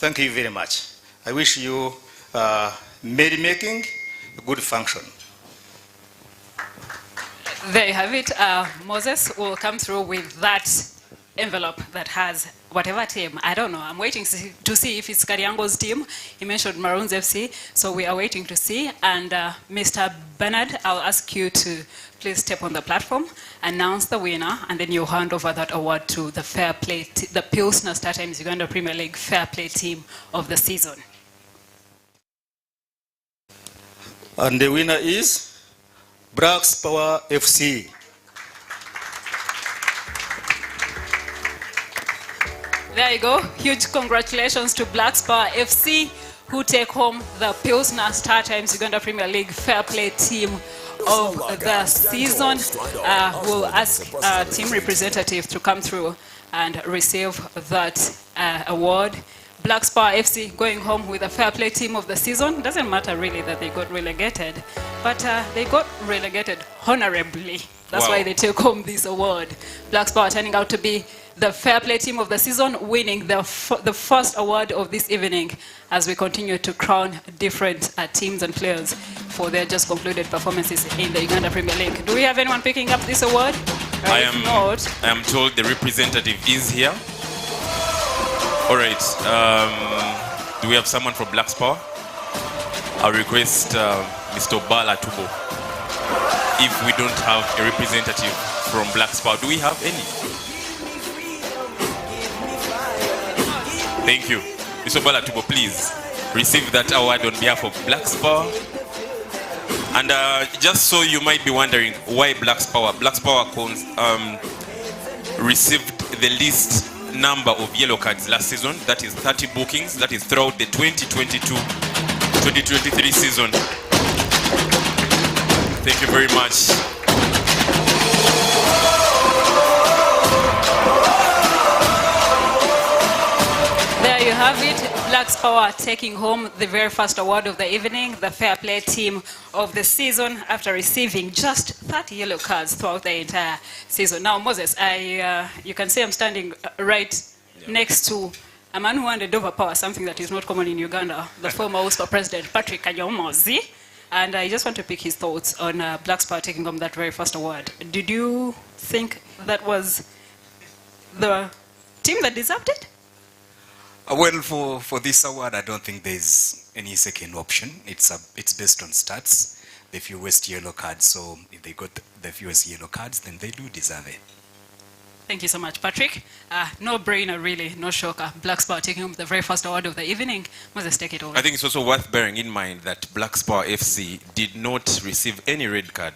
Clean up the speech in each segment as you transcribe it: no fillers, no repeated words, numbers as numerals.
Thank you very much. I wish you merrymaking, a good function. There you have it. Moses will come through with that envelope that has whatever team. I don't know. I'm waiting to see if it's Kariango's team. He mentioned Maroons FC, so we are waiting to see. And Mr. Bernard, I'll ask you to please step on the platform, announce the winner, and then you'll hand over that award to the Fair Play, the Pilsner StarTimes Uganda Premier League Fair Play Team of the season. And the winner is Blacks Power FC. There you go. Huge congratulations to Blacks Power FC, who take home the Pilsner StarTimes Uganda Premier League Fair Play Team of the season. We'll ask a team representative to come through and receive that award. Blacks Power FC going home with a Fair Play Team of the season. Doesn't matter really that they got relegated, but they got relegated honorably. That's why they take home this award. Blacks Power turning out to be the Fair Play Team of the season, winning the first award of this evening as we continue to crown different teams and players for their just concluded performances in the Uganda Premier League. Do we have anyone picking up this award? I am told the representative is here. All right. Do we have someone from Blacks Power? I'll request Mr. Bala Tubo. If we don't have a representative from Blacks Power, do we have any? Thank you. Mr. Bala Tubo, please receive that award on behalf of Blacks Power. And just so you might be wondering why Blacks Power. Blacks Power received the least number of yellow cards last season. That is 30 bookings. That is throughout the 2022-2023 season. Thank you very much. There you have it. Blacks Power taking home the very first award of the evening, the Fair Play Team of the season, after receiving just 30 yellow cards throughout the entire season. Now, Moses, you can see I'm standing right next to a man who handed over power, something that is not common in Uganda, the former USPA president, Patrick Kanyomozi. And I just want to pick his thoughts on Blacks Power taking home that very first award. Did you think that was the team that deserved it? Well, for this award, I don't think there's any second option. It's based on stats, the fewest yellow cards. So if they got the fewest yellow cards, then they do deserve it. Thank you so much, Patrick. No brainer, really, no shocker. Blacks Power taking home the very first award of the evening. Moses, take it over. I think it's also worth bearing in mind that Blacks Power FC did not receive any red card.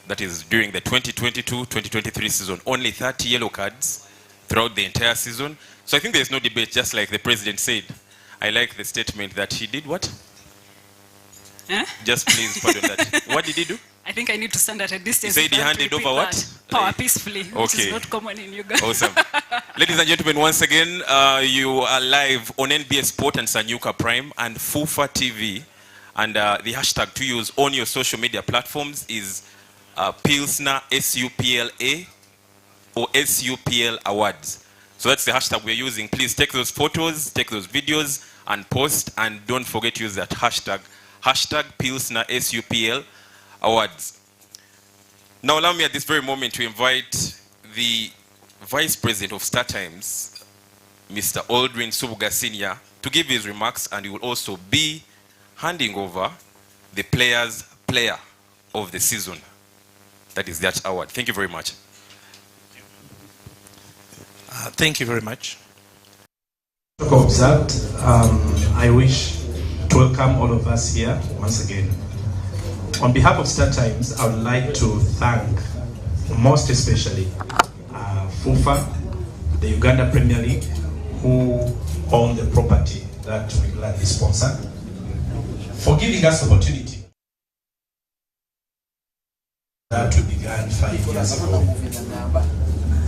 That is during the 2022-2023 season. Only 30 yellow cards throughout the entire season. So I think there's no debate, just like the president said. I like the statement that he did what? Just please pardon that. What did he do? I think I need to stand at a distance. He said he handed over what? Power peacefully, which is not common in Uganda. Awesome. Ladies and gentlemen, once again, you are live on NBS Sport and Sanyuka Prime and FUFA TV. And the hashtag to use on your social media platforms is Pilsner SUPLA or SUPL Awards. So that's the hashtag we're using. Please take those photos, take those videos, and post. And don't forget to use that hashtag Pilsner SUPL Awards. Now allow me at this very moment to invite the Vice President of StarTimes, Mr. Aldrin Subuga Senior, to give his remarks, and he will also be handing over the Player's Player of the Season. That is that award. Thank you very much. Thank you very much. Observed, I wish to welcome all of us here once again. On behalf of StarTimes, I would like to thank most especially FUFA, the Uganda Premier League, who own the property that we gladly sponsor, for giving us the opportunity that we began 5 years ago.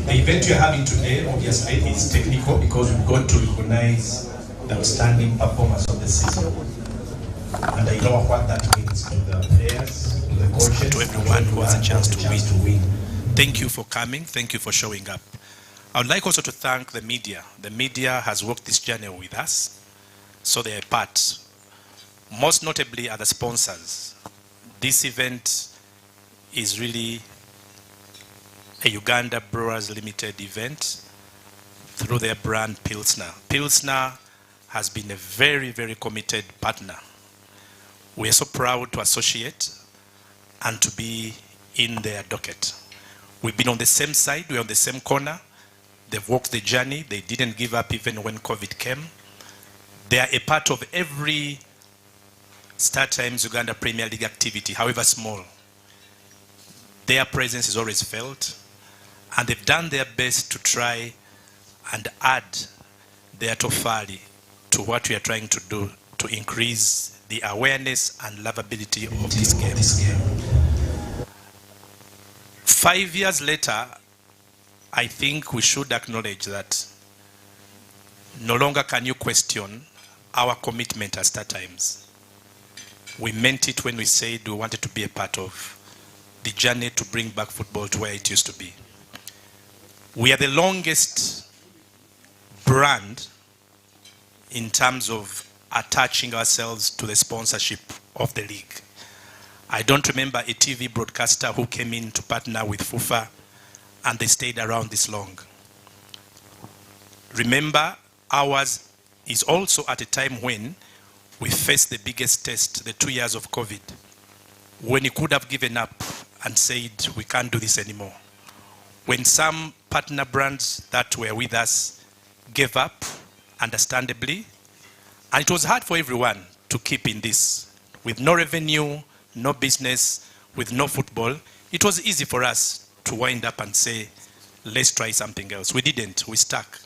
The event you're having today, obviously, is technical because we've got to recognize the outstanding performance of the season. And I know what that means to the players, to the coaches, to everyone who has a chance to win. Thank you for coming. Thank you for showing up. I would like also to thank the media. The media has walked this journey with us. so they are part. Most notably are the sponsors. This event is really a Uganda Brewers Limited event through their brand Pilsner. Pilsner has been a very, very committed partner. We are so proud to associate and to be in their docket. We've been on the same side, we're on the same corner. They've walked the journey, they didn't give up even when COVID came. They are a part of every StarTimes Uganda Premier League activity, however small. Their presence is always felt, and they've done their best to try and add their tofali to what we are trying to do to increase the awareness and lovability of this game. 5 years later, I think we should acknowledge that no longer can you question our commitment as StarTimes. We meant it when we said we wanted to be a part of the journey to bring back football to where it used to be. We are the longest brand in terms of attaching ourselves to the sponsorship of the league. I don't remember a TV broadcaster who came in to partner with FUFA and they stayed around this long. Remember, ours is also at a time when we faced the biggest test, the 2 years of COVID, when you could have given up and said, we can't do this anymore. When some partner brands that were with us gave up, understandably, and it was hard for everyone to keep in this. With no revenue, no business, with no football, it was easy for us to wind up and say, let's try something else. We didn't, we stuck,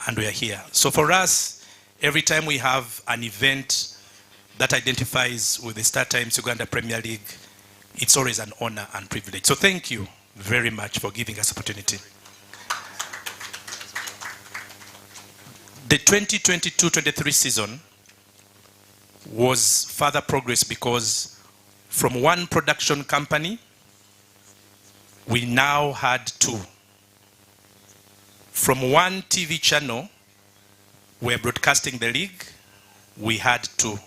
and we are here. So for us, every time we have an event that identifies with the StarTimes Uganda Premier League, it's always an honor and privilege. So thank you very much for giving us opportunity. The 2022-23 season was further progress because from one production company, we now had two. From one TV channel, we're broadcasting the league, we had two.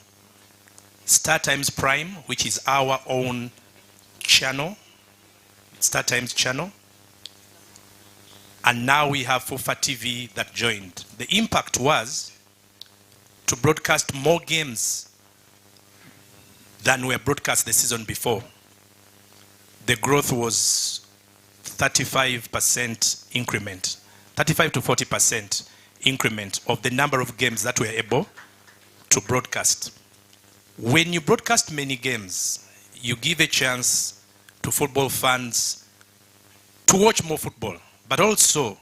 StarTimes Prime, which is our own channel, StarTimes channel, and now we have FUFA TV that joined. The impact was to broadcast more games than were broadcast the season before. The growth was 35% increment, 35 to 40% increment of the number of games that we're able to broadcast. When you broadcast many games, you give a chance to football fans to watch more football, but also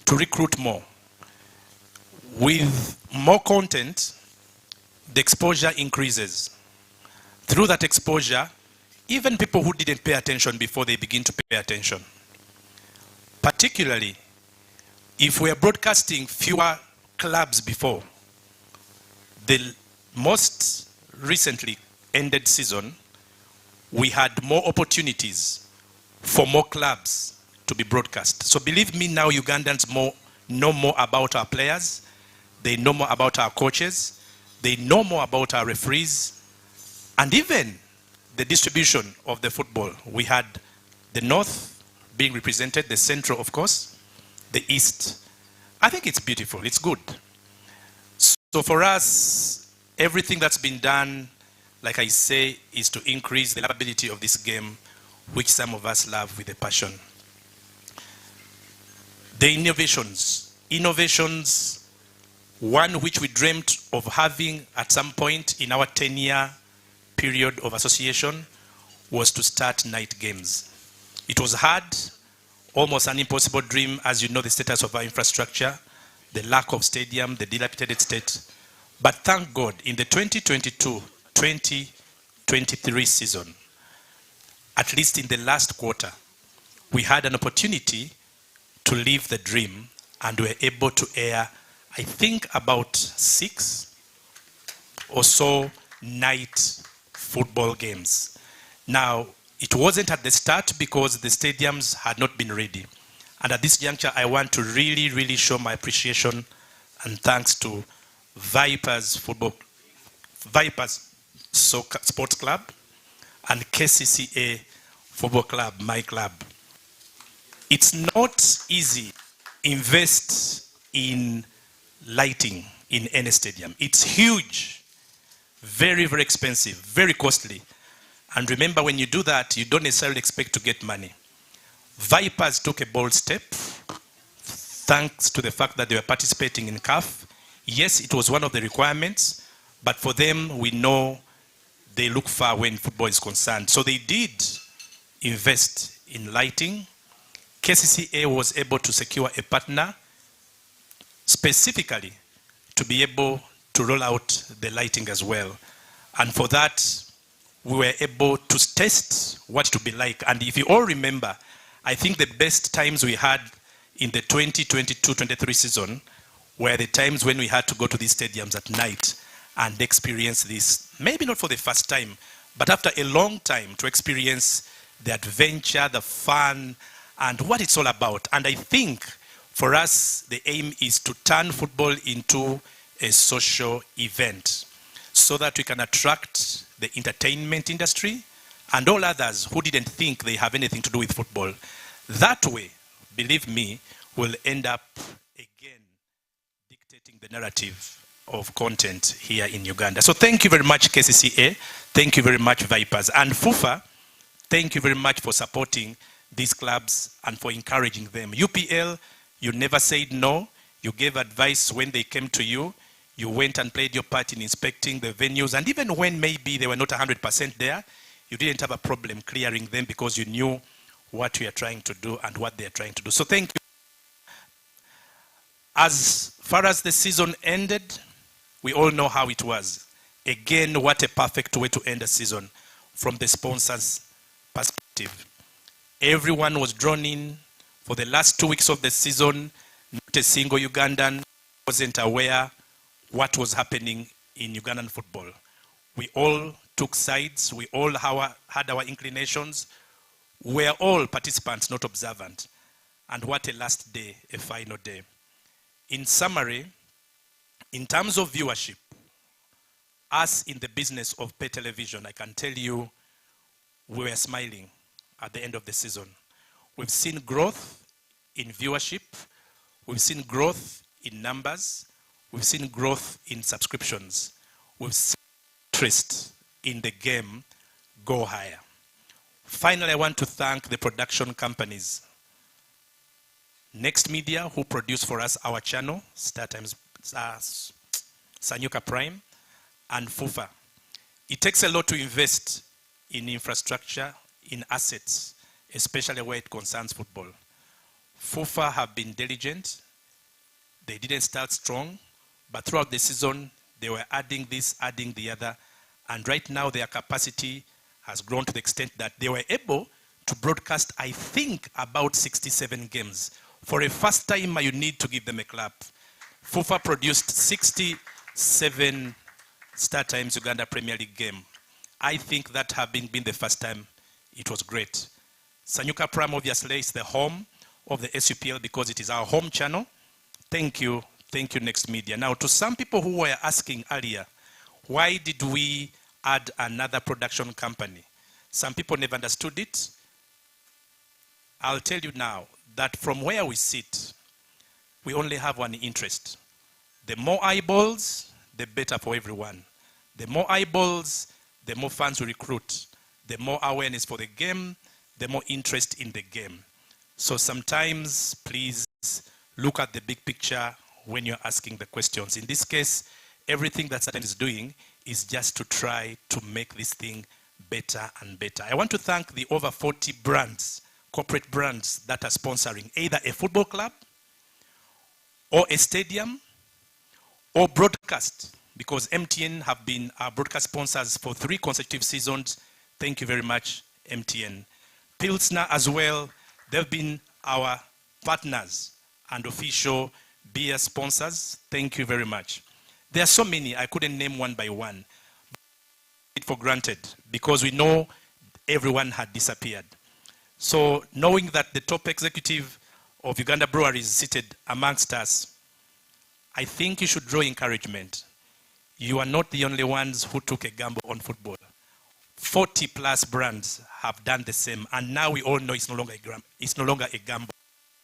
to recruit more. With more content, the exposure increases. Through that exposure, even people who didn't pay attention before, they begin to pay attention. Particularly, if we are broadcasting fewer clubs before, the most recently ended season, we had more opportunities for more clubs to be broadcast. So believe me now, Ugandans know more about our players, they know more about our coaches, they know more about our referees, and even the distribution of the football. We had the North being represented, the Central, of course, the East. I think it's beautiful, it's good. So for us, everything that's been done, like I say, is to increase the lovability of this game, which some of us love with a passion. The innovations, one which we dreamt of having at some point in our 10-year period of association, was to start night games. It was hard, almost an impossible dream, as you know the status of our infrastructure, the lack of stadium, the dilapidated state. But thank God, in the 2022-2023 season, at least in the last quarter, we had an opportunity to live the dream, and we were able to air, I think, about 6 or so night football games. Now, it wasn't at the start because the stadiums had not been ready. And at this juncture, I want to really, really show my appreciation and thanks to Vipers Soccer Sports Club, and KCCA Football Club, my club. It's not easy invest in lighting in any stadium. It's huge, very, very expensive, very costly. And remember, when you do that, you don't necessarily expect to get money. Vipers took a bold step, thanks to the fact that they were participating in CAF. Yes, it was one of the requirements, but for them, we know they look far when football is concerned. So they did invest in lighting. KCCA was able to secure a partner specifically to be able to roll out the lighting as well. And for that, we were able to test what it would be like. And if you all remember, I think the best times we had in the 2022-23 season were the times when we had to go to these stadiums at night and experience this, maybe not for the first time, but after a long time, to experience the adventure, the fun, and what it's all about. And I think for us, the aim is to turn football into a social event so that we can attract the entertainment industry and all others who didn't think they have anything to do with football. That way, believe me, will end up again dictating the narrative of content here in Uganda. So thank you very much, KCCA. Thank you very much, Vipers. And FUFA, thank you very much for supporting these clubs and for encouraging them. UPL, you never said no. You gave advice when they came to you. You went and played your part in inspecting the venues. And even when maybe they were not 100% there, you didn't have a problem clearing them because you knew what we are trying to do and what they are trying to do. So thank you. As far as the season ended, we all know how it was. Again, what a perfect way to end a season from the sponsors' perspective. Everyone was drawn in. For the last 2 weeks of the season, not a single Ugandan wasn't aware what was happening in Ugandan football. We all took sides. We all had our inclinations. We were all participants, not observant. And what a last day, a final day. In summary, in terms of viewership, us in the business of pay television, I can tell you we were smiling at the end of the season. We've seen growth in viewership. We've seen growth in numbers. We've seen growth in subscriptions. We've seen interest in the game go higher. Finally, I want to thank the production companies. Next Media, who produced for us our channel, StarTimes, Sanyuka Prime, and FUFA. It takes a lot to invest in infrastructure, in assets, especially where it concerns football. FUFA have been diligent. They didn't start strong, but throughout the season, they were adding this, adding the other, and right now their capacity has grown to the extent that they were able to broadcast, I think, about 67 games. For a first time, you need to give them a clap. FUFA produced 67 StarTimes Uganda Premier League game. I think that having been the first time, it was great. Sanyuka Prime obviously is the home of the SUPL because it is our home channel. Thank you Next Media. Now, to some people who were asking earlier, why did we add another production company? Some people never understood it. I'll tell you now that from where we sit, we only have one interest. The more eyeballs, the better for everyone. The more eyeballs, the more fans we recruit. The more awareness for the game, the more interest in the game. So sometimes, please look at the big picture when you're asking the questions. In this case, everything that StarTimes is doing is just to try to make this thing better and better. I want to thank the over 40 brands, corporate brands that are sponsoring either a football club or a stadium or broadcast, because MTN have been our broadcast sponsors for 3 consecutive seasons. Thank you very much, MTN. Pilsner as well, they've been our partners and official beer sponsors. Thank you very much. There are so many, I couldn't name one by one. It for granted because we know everyone had disappeared. So knowing that the top executive of Uganda Breweries is seated amongst us, I think you should draw encouragement. You are not the only ones who took a gamble on football. 40 plus brands have done the same, and now we all know it's no longer a gamble.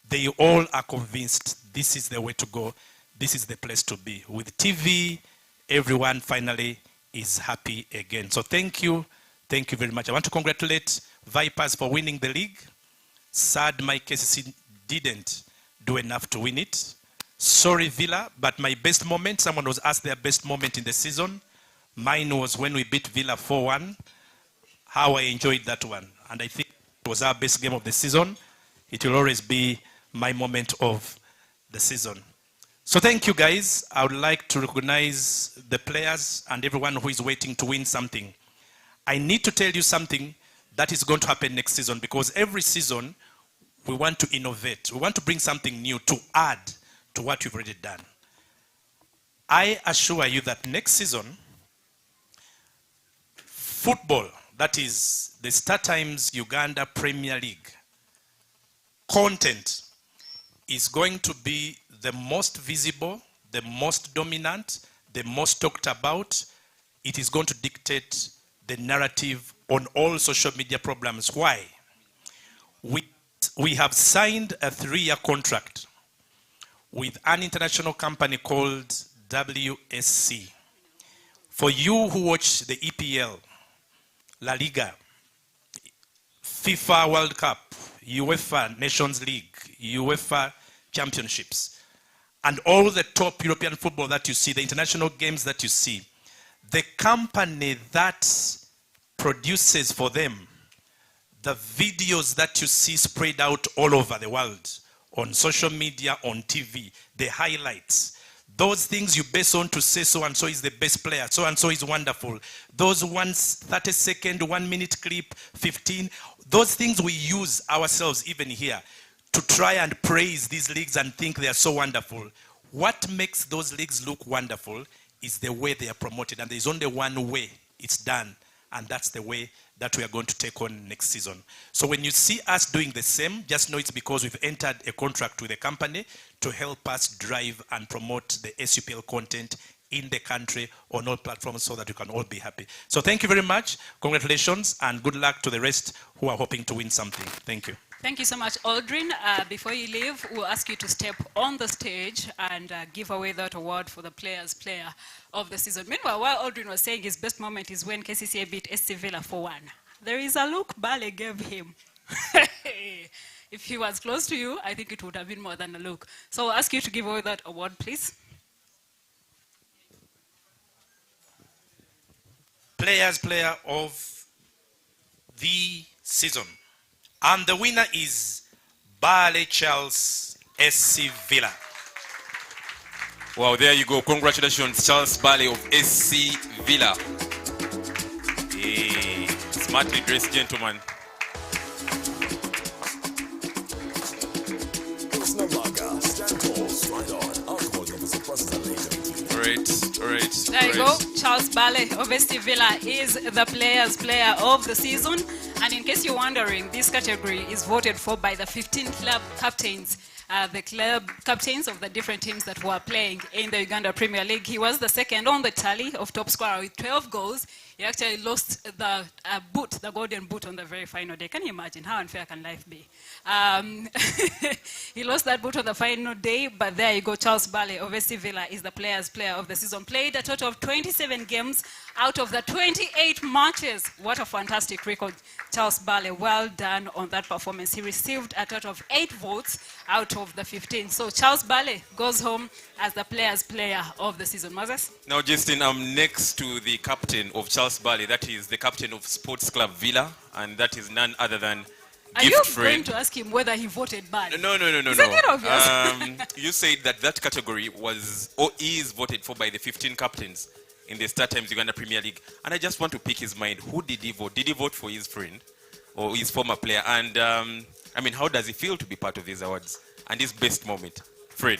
They all are convinced this is the way to go, this is the place to be. With TV, everyone finally is happy again. So thank you very much. I want to congratulate Vipers for winning the league. Sad my KCC didn't do enough to win it. Sorry Villa, but my best moment, someone was asked their best moment in the season. Mine was when we beat Villa 4-1. How I enjoyed that one. And I think it was our best game of the season. It will always be my moment of the season. So thank you guys. I would like to recognize the players and everyone who is waiting to win something. I need to tell you something that is going to happen next season, because every season we want to innovate. We want to bring something new to add to what you've already done. I assure you that next season, football, that is the StarTimes Uganda Premier League, content is going to be the most visible, the most dominant, the most talked about. It is going to dictate the narrative on all social media programs. Why? We have signed a 3-year contract with an international company called WSC. For you who watch the EPL, La Liga, FIFA World Cup, UEFA Nations League, UEFA Championships, and all the top European football that you see, the international games that you see, the company that produces for them the videos that you see spread out all over the world, on social media, on TV, the highlights, those things you base on to say so-and-so is the best player, so-and-so is wonderful. Those 30-second, 1-minute clip, 15, those things we use ourselves even here to try and praise these leagues and think they are so wonderful. What makes those leagues look wonderful is the way they are promoted, and there's only one way it's done, and that's the way that we are going to take on next season. So when you see us doing the same, just know it's because we've entered a contract with a company to help us drive and promote the SUPL content in the country on all platforms so that we can all be happy. So thank you very much. Congratulations and good luck to the rest who are hoping to win something. Thank you. Thank you so much, Aldrin. Before you leave, we'll ask you to step on the stage and give away that award for the Players' Player of the Season. Meanwhile, while Aldrin was saying his best moment is when KCCA beat SC Villa 4-1, there is a look Bale gave him. If he was close to you, I think it would have been more than a look. So I'll ask you to give away that award, please. Players' Player of the Season. And the winner is Bale Charles, SC Villa. Wow, there you go. Congratulations, Charles Bale of SC Villa. Hey, smartly dressed gentleman. All right. There you go. Charles Bale of SC Villa is the Players' Player of the Season. And in case you're wondering, this category is voted for by the 15 club captains, the club captains of the different teams that were playing in the Uganda Premier League. He was the second on the tally of top scorer with 12 goals. He actually lost the boot, the golden boot on the very final day. Can you imagine how unfair can life be? He lost that boot on the final day, but there you go. Charles Bale of SC Villa is the Players' Player of the Season. Played a total of 27 games out of the 28 matches. What a fantastic record, Charles Bale. Well done on that performance. He received a total of 8 votes out of the 15. So Charles Bale goes home as the Players' Player of the Season. Moses? Now, Justin, I'm next to the captain of Charles Bale. That is the captain of Sports Club Villa, and that is none other than Are you going to ask him whether he voted bad? No. Isn't it obvious? You said that category was or is voted for by the 15 captains in the StarTimes Uganda Premier League. And I just want to pick his mind. Who did he vote? Did he vote for his friend or his former player? And I mean, how does he feel to be part of these awards? And his best moment? Fred.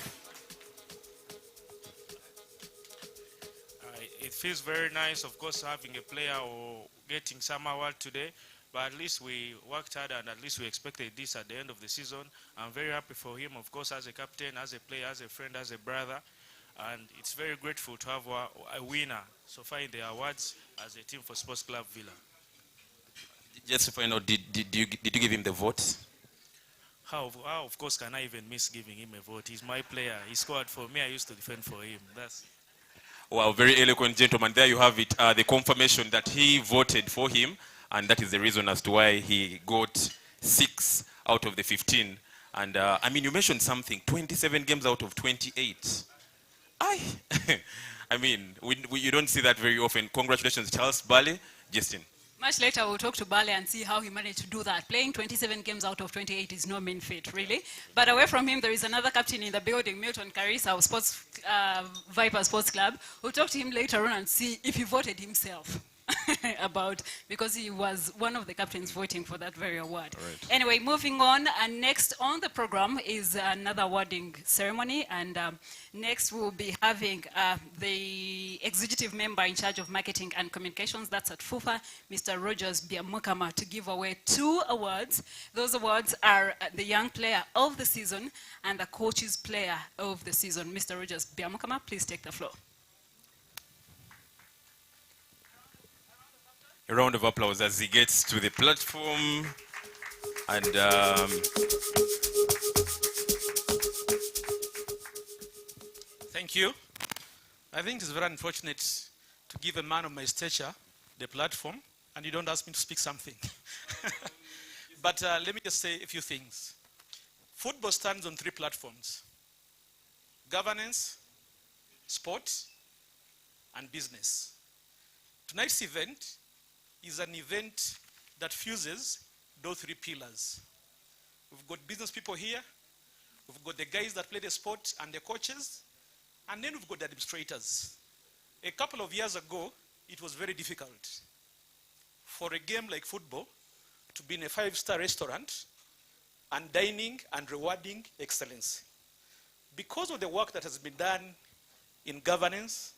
It feels very nice, of course, having a player or getting some award today. But at least we worked hard and at least we expected this at the end of the season. I'm very happy for him, of course, as a captain, as a player, as a friend, as a brother. And it's very grateful to have a winner so far in the awards as a team for Sports Club Villa. Just to find out, did you give him the vote? How of course can I even miss giving him a vote? He's my player. He scored for me. I used to defend for him. Wow, very eloquent gentleman. There you have it, the confirmation that he voted for him, and that is the reason as to why he got 6 out of the 15. And I mean, you mentioned something, 27 games out of 28. I mean, you don't see that very often. Congratulations, Charles. Bale, Justin. Much later, we'll talk to Bale and see how he managed to do that. Playing 27 games out of 28 is no mean feat, really. But away from him, there is another captain in the building, Milton Carissa of Viper Sports Club. We'll talk to him later on and see if he voted himself because he was one of the captains voting for that very award. Right. Anyway, moving on, and next on the program is another awarding ceremony, and next we'll be having the executive member in charge of marketing and communications, that's at FUFA, Mr. Rogers Biamukama, to give away 2 awards. Those awards are the young player of the season and the coach's player of the season. Mr. Rogers Biamukama, please take the floor. A round of applause as he gets to the platform. And Thank you. I think it's very unfortunate to give a man of my stature the platform and you don't ask me to speak something. But let me just say a few things. Football stands on 3 platforms: governance, sport, and business. Tonight's event is an event that fuses those 3 pillars. We've got business people here, we've got the guys that play the sport and the coaches, and then we've got the administrators. A couple of years ago, it was very difficult for a game like football to be in a 5-star restaurant and dining and rewarding excellence. Because of the work that has been done in governance,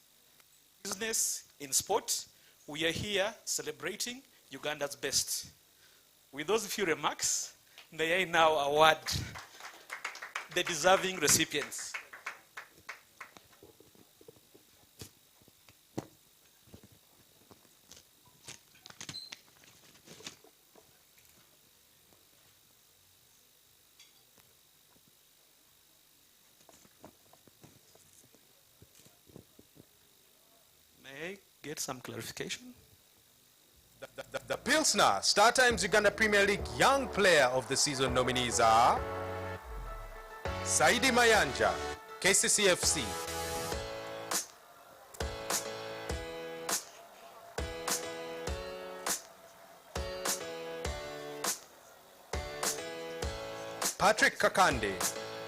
business, in sport, we are here celebrating Uganda's best. With those few remarks, may I now award the deserving recipients. May I get some clarification? The Pilsner Star Times Uganda Premier League Young Player of the Season nominees are Saidi Mayanja, KCCFC; Patrick Kakande,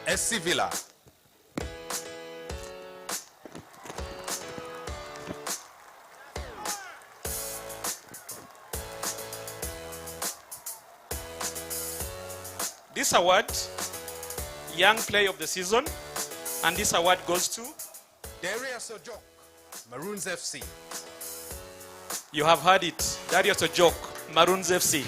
SC Villa; This award, Young Player of the Season, and this award goes to, Darius Ojok, Maroons FC. you have heard it, Darius Ojok, Maroons FC.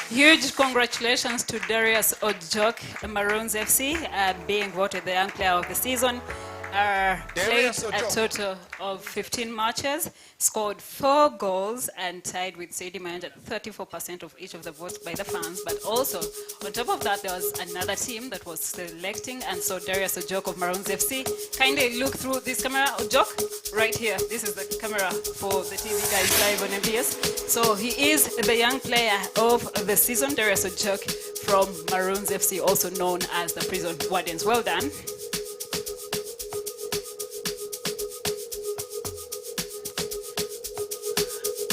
Huge congratulations to Darius Ojok, Maroons FC, being voted the young player of the season. Played a total of 15 matches, scored 4 goals, and tied with Saidi Mayanja at 34% of each of the votes by the fans. But also, on top of that, there was another team that was selecting, and so Darius Ojok of Maroons FC. Kindly look through this camera, Ojok, right here. This is the camera for the TV guys live on MBS. So he is the young player of the season, Darius Ojok from Maroons FC, also known as the Prison Wardens. Well done.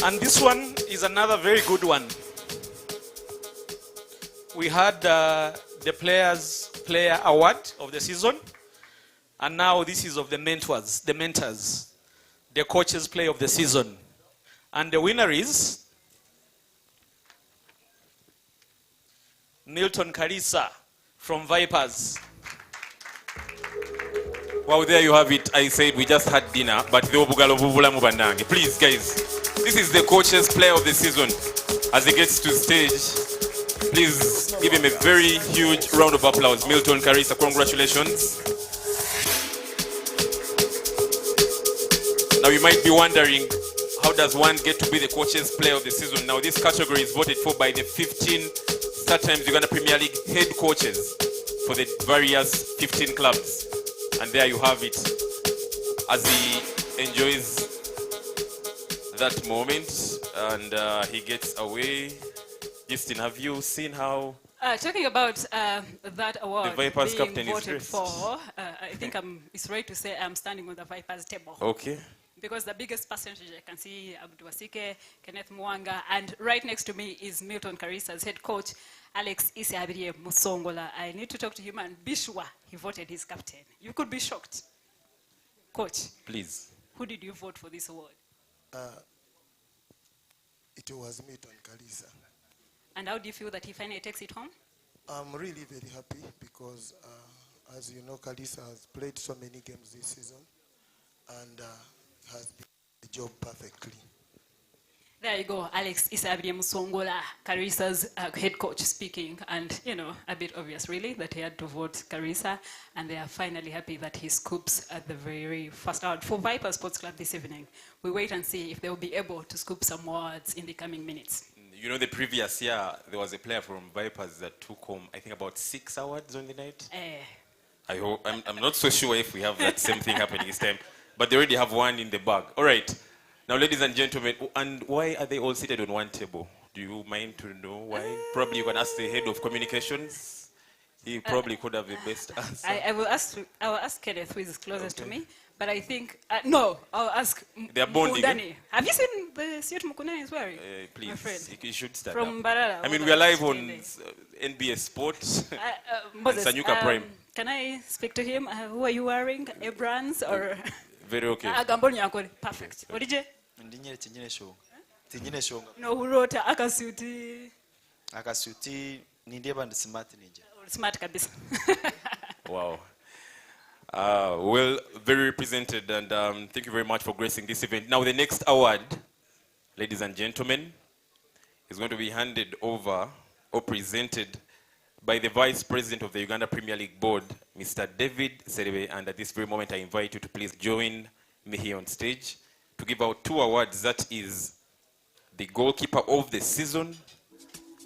And this one is another very good one. We had the Player Award of the season, and now this is of the mentors, the Coaches Player of the season. And the winner is Milton Carissa from Vipers. Well, there you have it. I said we just had dinner, but please, guys. This is the coach's player of the season. As he gets to stage, please give him a very huge round of applause. Milton Carissa, congratulations. Now you might be wondering, how does one get to be the coach's player of the season? Now this category is voted for by the 15 StarTimes Uganda Premier League head coaches for the various 15 clubs. And there you have it, as he enjoys that moment and he gets away. Justin, have you seen how Talking about that award the Vipers being captain is voted dressed? for, I think it's right to say I'm standing on the Vipers table. Okay. Because the biggest percentage I can see Abdouasike, Kenneth Mwanga, and right next to me is Milton Karisa's head coach, Alex Isiabirie Musongola. I need to talk to him and be sure he voted his captain. You could be shocked. Coach, Please. who did you vote for this award? It was Milton Kalisa. And how do you feel that he finally takes it home? I'm really very happy because, as you know, Kalisa has played so many games this season and has done the job perfectly. There you go, Alex Isabri Musongola, Karisa's head coach speaking. And, you know, a bit obvious, really, that he had to vote Karisa. And they are finally happy that he scoops at the very first hour. For Viper Sports Club this evening, we wait and see if they will be able to scoop some awards in the coming minutes. You know, the previous year, there was a player from Vipers that took home, I think, about 6 awards on the night. I hope, I'm not so sure if we have that same thing happening this time, but they already have one in the bag. All right. Now, ladies and gentlemen, and why are they all seated on one table? Do you mind to know why? Probably you can ask the head of communications. He probably could have the best answer. I will ask Kenneth, who is closest to me. But I think, no, I'll ask They are bonding. Mukundani. Have you seen the suit Mukundani is wearing? Please, my friend? you should stand From up. Barara. I mean, we are live on NBS Sport Moses, and Sanyuka Prime. Can I speak to him? Who are you wearing? A brands or? Very okay. Perfect. What did you? Tinyine No, who wrote akasuti? akasuti nindieba ndi smart ninja. Smart kabisa. Wow. Well, very represented, and thank you very much for gracing this event. Now, the next award, ladies and gentlemen, is going to be handed over or presented by the Vice President of the Uganda Premier League Board, Mr. David Serebe. And at this very moment, I invite you to please join me here on stage to give out 2 awards. That is the goalkeeper of the season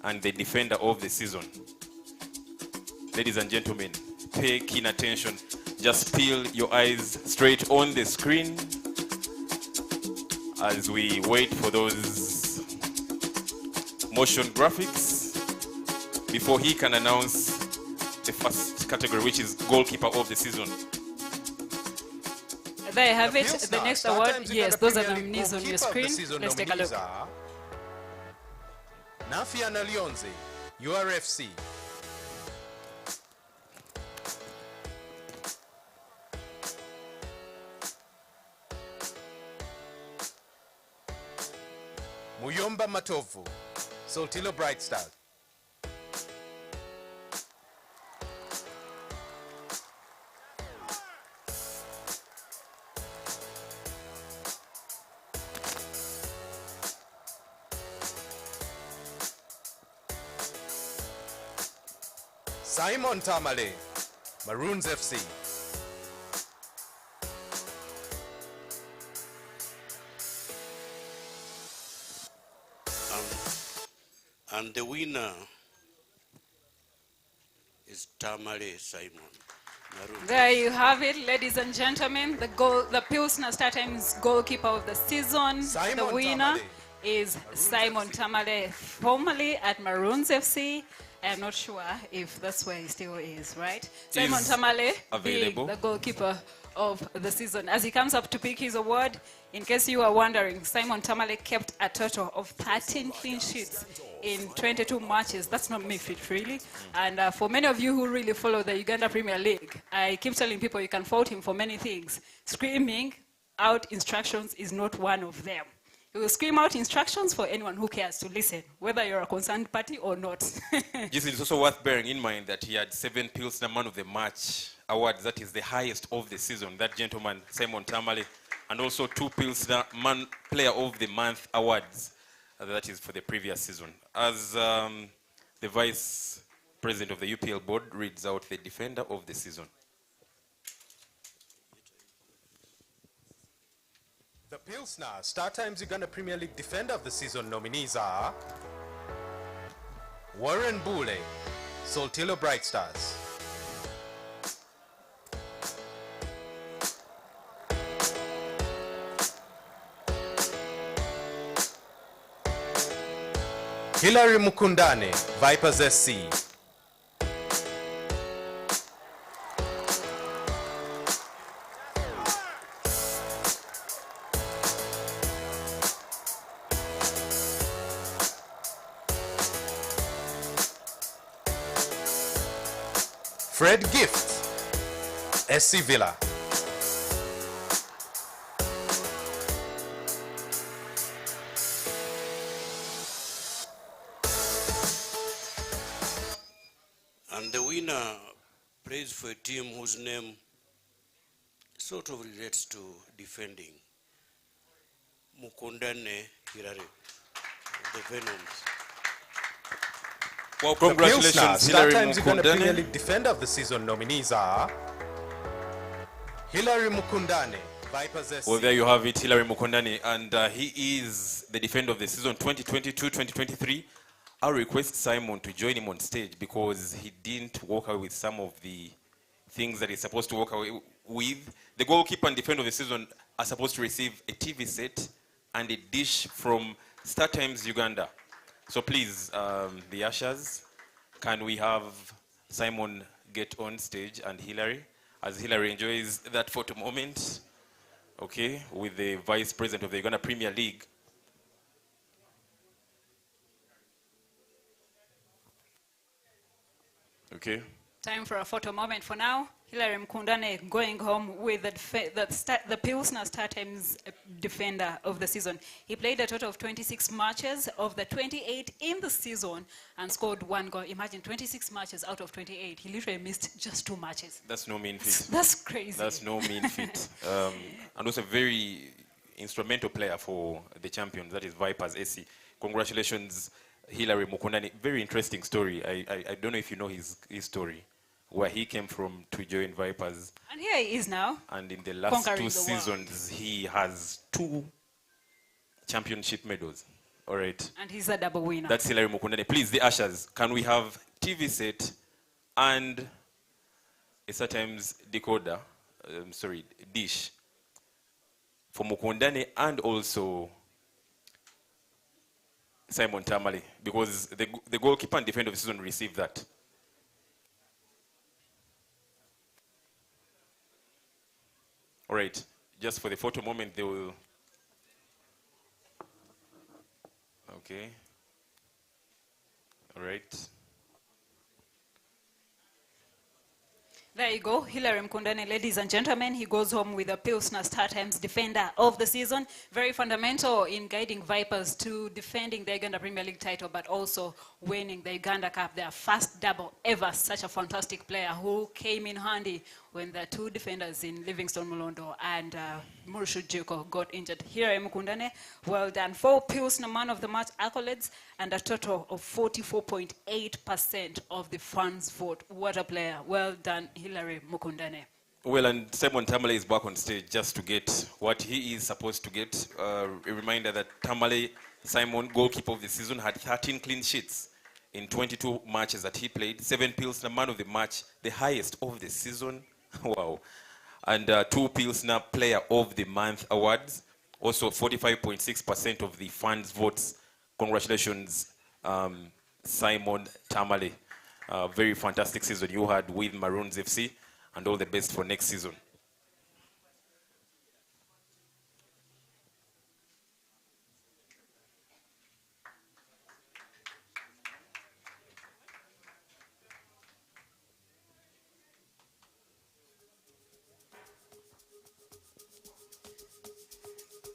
and the defender of the season. Ladies and gentlemen, pay keen attention. Just peel your eyes straight on the screen as we wait for those motion graphics before he can announce the first category, which is goalkeeper of the season. There you have it. The next award, yes, those are the nominees on your screen. Let's take a look. Nafiana Lyonze, URFC. Muyomba Matovu, Soltilo Bright Star. Simon Tamale, Maroons FC. And the winner is Tamale Simon. Maroons. There you have it, ladies and gentlemen. The Pilsner StarTimes goalkeeper of the season. Simon the winner Tamale. is Simon Tamale, formerly at Maroons FC. I'm not sure if that's where he still is, right? Simon Tamale being the goalkeeper of the season. As he comes up to pick his award, in case you are wondering, Simon Tamale kept a total of 13 clean sheets in 22 matches. That's not me fit, really. And for many of you who really follow the Uganda Premier League, I keep telling people you can fault him for many things. Screaming out instructions is not one of them. He will scream out instructions for anyone who cares to listen, whether you're a concerned party or not. This is also worth bearing in mind that he had 7 Pilsner Man of the Match awards. That is the highest of the season. That gentleman, Simon Tamale, and also 2 Pilsner Man Player of the Month awards. That is for the previous season. As the Vice President of the UPL board reads out the defender of the season. The Pilsner Star Times Uganda Premier League Defender of the Season nominees are Warren Bule, Saltillo Bright Stars. Hilary Mukundane, Vipers SC. Fred Gift, SC Villa. And the winner plays for a team whose name sort of relates to defending. Mukundane Hilary, the Venoms. Well, The Pilsner congratulations, Star Hilary Times Uganda Premier Mukundane. League Defender of the Season nominees are Hilary Mukundane, Vipers SC. Well, there you have it, Hilary Mukundane, and he is the defender of the season 2022-2023. I'll request Simon to join him on stage because he didn't walk away with some of the things that he's supposed to walk away with. The goalkeeper and defender of the season are supposed to receive a TV set and a dish from Star Times Uganda. So please, the ushers, can we have Simon get on stage and Hilary, as Hilary enjoys that photo moment, okay, with the Vice President of the Uganda Premier League. Okay. Time for a photo moment for now. Hilary Mukundane going home with the Pilsner Star Times defender of the season. He played a total of 26 matches of the 28 in the season and scored 1 goal. Imagine 26 matches out of 28. He literally missed just 2 matches. That's no mean feat. That's crazy. That's no mean feat. And also a very instrumental player for the champions, that is Vipers SC. Congratulations, Hilary Mukundane. Very interesting story. I don't know if you know his story, where he came from to join Vipers. And here he is now. And in the last 2 seasons, he has 2 championship medals. All right. And he's a double winner. That's Hilary Mukundane. Please, the ushers, can we have TV set and a Star Times decoder, dish for Mukundane and also Simon Tamale, because the goalkeeper and defender of the season received that. All right, just for the photo moment, they will. Okay. All right. There you go, Hilary Mukundane, ladies and gentlemen. He goes home with the Pilsner Star Times defender of the season. Very fundamental in guiding Vipers to defending the Uganda Premier League title, but also winning the Uganda Cup, their first double ever. Such a fantastic player who came in handy when the 2 defenders in Livingstone Mulondo and Murushu Juko got injured. Hilary Mukundane, well done. 4 Pilsner Man of the Match accolades and a total of 44.8% of the fans' vote. What a player. Well done, Hilary Mukundane. Well, and Simon Tamale is back on stage just to get what he is supposed to get. A reminder that Tamale, Simon, goalkeeper of the season, had 13 clean sheets in 22 matches that he played. 7 Pilsner Man of the Match, the highest of the season. Wow. And 2 Pilsner Player of the Month awards. Also 45.6% of the fans' votes. Congratulations, Simon Tamale. Very fantastic season you had with Maroons FC, and all the best for next season.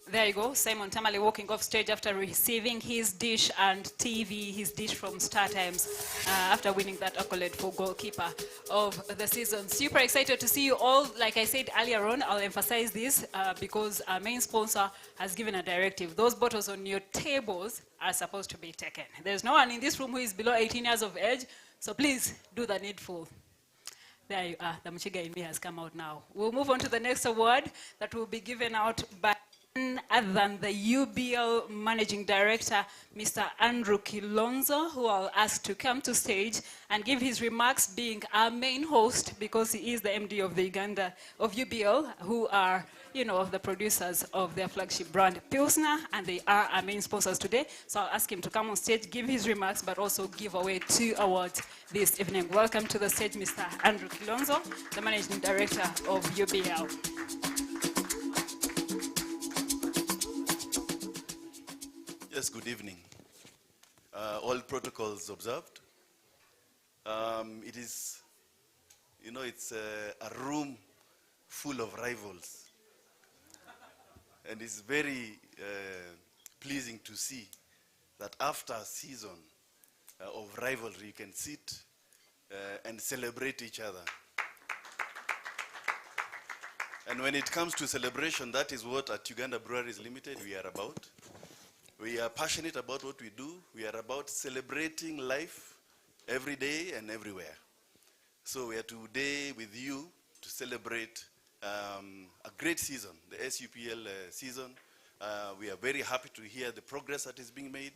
There you go, Simon Tamale walking off stage after receiving his dish and TV, his dish from Star Times, after winning that accolade for goalkeeper of the season. Super excited to see you all. Like I said earlier on, I'll emphasize this because our main sponsor has given a directive. Those bottles on your tables are supposed to be taken. There's no one in this room who is below 18 years of age, so please do the needful. There you are, the Mchiga in me has come out now. We'll move on to the next award that will be given out by other than the UBL Managing Director, Mr. Andrew Kilonzo, who I'll ask to come to stage and give his remarks, being our main host, because he is the MD of the Uganda, of UBL, who are, you know, the producers of their flagship brand, Pilsner, and they are our main sponsors today. So I'll ask him to come on stage, give his remarks, but also give away 2 awards this evening. Welcome to the stage, Mr. Andrew Kilonzo, the Managing Director of UBL. Yes, good evening. All protocols observed. It is, you know, it's a room full of rivals. And it's very pleasing to see that after a season of rivalry, you can sit and celebrate each other. And when it comes to celebration, that is what at Uganda Breweries Limited we are about. We are passionate about what we do. We are about celebrating life every day and everywhere. So we are today with you to celebrate a great season, the SUPL season. We are very happy to hear the progress that is being made.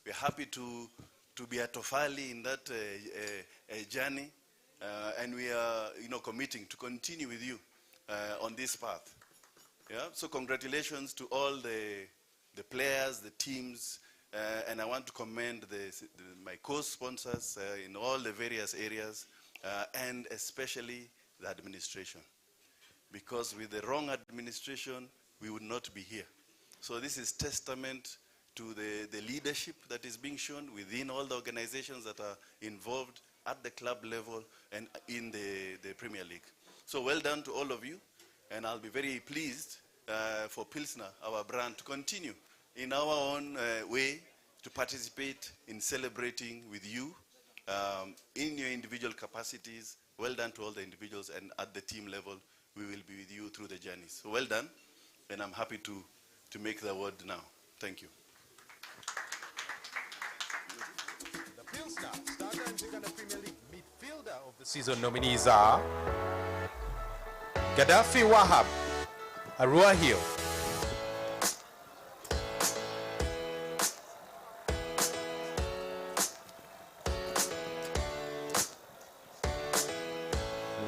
We are happy to be at Tofali in that journey. And we are, you know, committing to continue with you on this path. Yeah? So congratulations to all the players, the teams, and I want to commend my co-sponsors in all the various areas, and especially the administration. Because with the wrong administration, we would not be here. So this is testament to the leadership that is being shown within all the organizations that are involved at the club level and in the Premier League. So well done to all of you, and I'll be very pleased for Pilsner, our brand, to continue in our own way to participate in celebrating with you in your individual capacities. Well done to all the individuals, and at the team level, we will be with you through the journey. So well done, and I'm happy to make the award now. Thank you. The Pilsner Star-Times Uganda Premier League midfielder of the season nominees are Gaddafi Wahab, Arua Hill,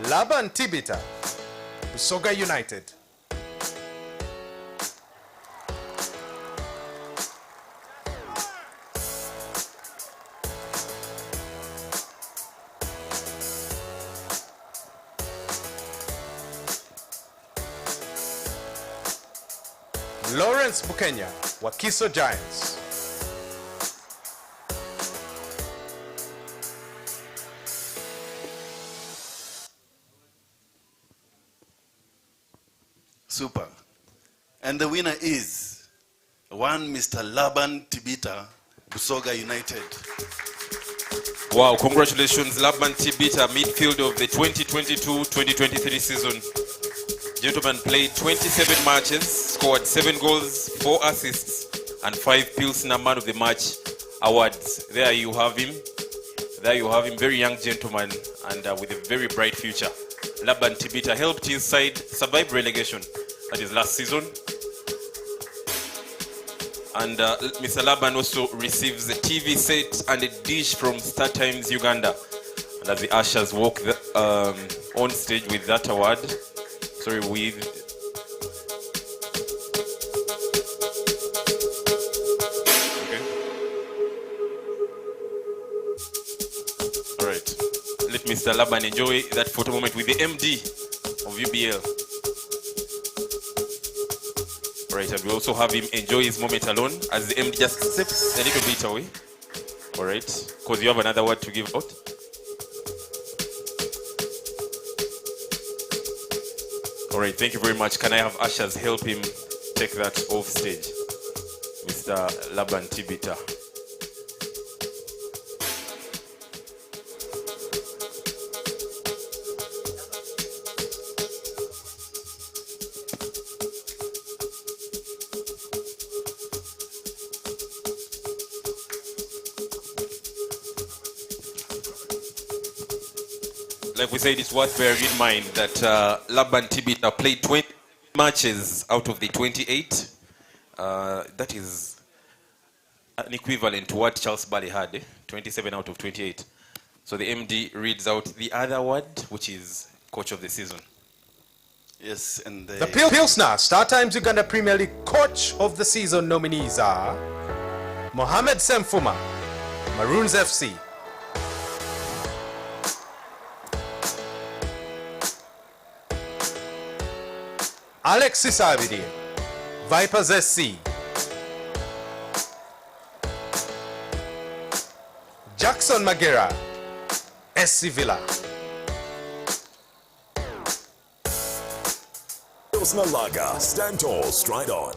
Laban Tibita, Busoga United, Lawrence Bukenya, Wakiso Giants, Super. And the winner is one Mr. Laban Tibita, Busoga United. Wow, congratulations, Laban Tibita, midfield of the 2022-2023 season. Gentleman played 27 matches, scored 7 goals, 4 assists, and 5 Pilsner Man of the Match awards. There you have him. There you have him, very young gentleman, and with a very bright future. Laban Tibita helped his side survive relegation at his last season. And Mr. Laban also receives a TV set and a dish from StarTimes Uganda. And as the ushers walk on stage with that award, sorry, with okay. All right. Let Mr. Laban enjoy that photo moment with the MD of UBL. Right, and we also have him enjoy his moment alone as the MD just steps a little bit away. All right, because you have another word to give out. All right, thank you very much. Can I have ushers help him take that off stage? Mr. Laban Tibita. Like we said, it's worth bearing in mind that Laban Tibita played 20 matches out of the 28. that is an equivalent to what Charles Barley had, 27 out of 28. So the MD reads out the other award, which is Coach of the Season. Yes, and The Pilsner Star Times Uganda Premier League Coach of the Season nominees are Mohamed Semfuma, Maroons FC; Alexis Abidi, Vipers SC; Jackson Magera, SC Villa; Pilsner Lager, stand tall, stride on.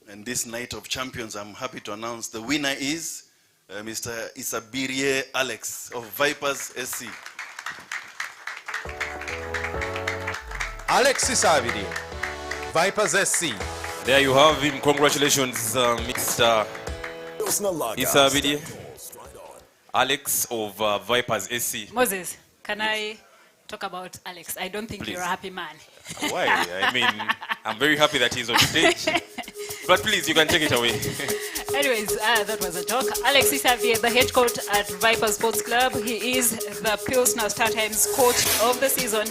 And this night of champions, I'm happy to announce the winner is Mr. Isabirie Alex of Vipers SC. Alexis Abidi, Vipers SC. There you have him. Congratulations, Mr. Isabidi. Alex of Vipers SC. Moses, can I talk about Alex? I don't think Please. you're a happy man. Why? I mean, I'm very happy that he's on stage. But please, you can take it away. Anyways, that was a joke. Alexis Xavier, the head coach at Viper Sports Club. He is the Pilsner Star Times Coach of the Season.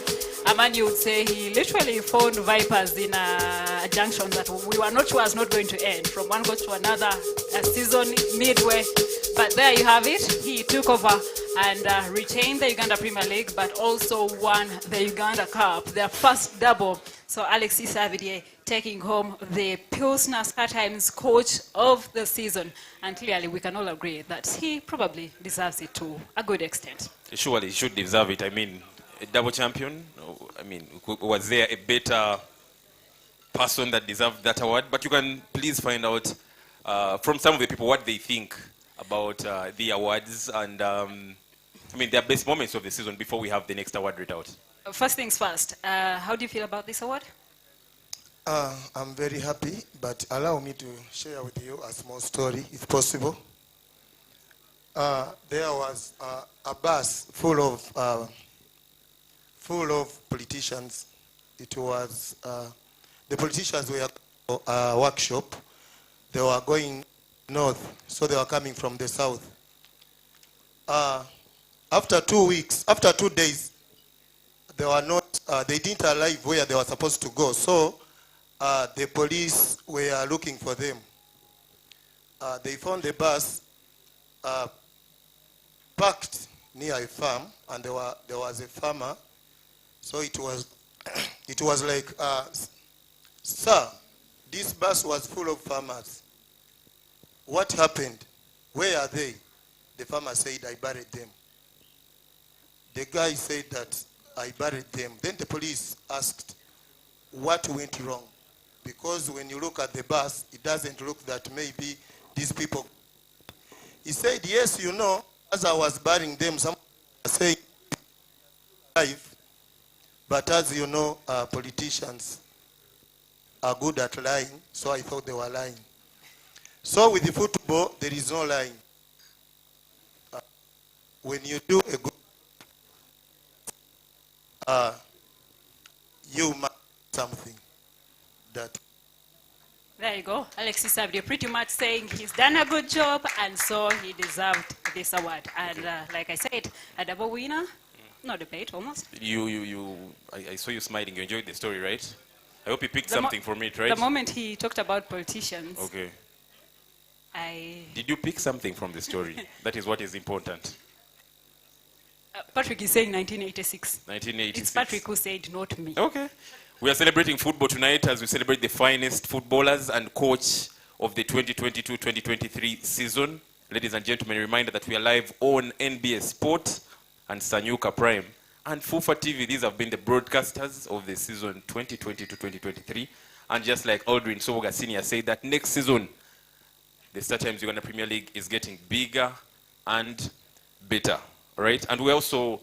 A man, you would say, he literally found Vipers in a junction that we were not sure was not going to end. From one coach to another, a season midway. But there you have it. He took over and retained the Uganda Premier League, but also won the Uganda Cup, their first double. So Alexis Xavier taking home the Pilsner Star Times Coach of the Season. And clearly we can all agree that he probably deserves it to a good extent. Surely he should deserve it. I mean, a double champion. I mean, was there a better person that deserved that award? But you can please find out from some of the people what they think about the awards and I mean their best moments of the season before we have the next award read out. First things first, how do you feel about this award? I'm very happy, but allow me to share with you a small story, if possible. There was a bus full of politicians. It was the politicians were at a workshop. They were going north, so they were coming from the south. After 2 days, they were not. They didn't arrive where they were supposed to go. So the police were looking for them. They found the bus parked near a farm, and there was a farmer. So it was like, sir, this bus was full of farmers. What happened? Where are they? The farmer said, I buried them. The guy said that I buried them. Then the police asked, what went wrong? Because when you look at the bus, it doesn't look that maybe these people. He said, yes, you know, as I was burying them, some were saying, life. But as you know, politicians are good at lying, so I thought they were lying. So with the football, there is no lying. When you do a good, you must do something that. There you go. Alexis Xavier pretty much saying he's done a good job, and so he deserved this award. And like I said, a double winner, no debate, almost. I saw you smiling. You enjoyed the story, right? I hope you picked something from it, right? The moment he talked about politicians. Okay. Did you pick something from the story? That is what is important. Patrick is saying 1986. 1986. It's Patrick who said, not me. Okay. We are celebrating football tonight as we celebrate the finest footballers and coach of the 2022-2023 season. Ladies and gentlemen, a reminder that we are live on NBS Sport and Sanyuka Prime and Fufa TV. These have been the broadcasters of the season 2022-2023. And just like Aldrin Soboga Senior said, that next season, the Star Times Uganda Premier League is getting bigger and better, right? And we also,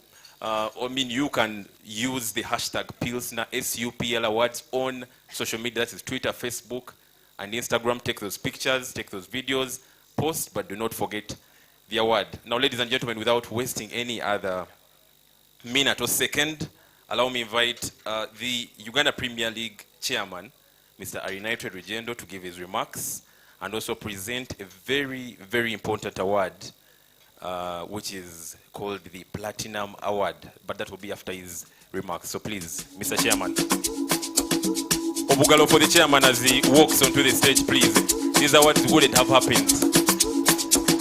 you can use the hashtag Pilsner SUPL Awards on social media. That is Twitter, Facebook, and Instagram. Take those pictures, take those videos, post, but do not forget the award. Now, ladies and gentlemen, without wasting any other minute or second, allow me invite the Uganda Premier League chairman, Mr. Arinaitwe Rugendo, to give his remarks and also present a very, very important award, which is called the Platinum Award, but that will be after his remarks. So please, Mr. Chairman. Obugalo for the chairman as he walks onto the stage, please. These awards wouldn't have happened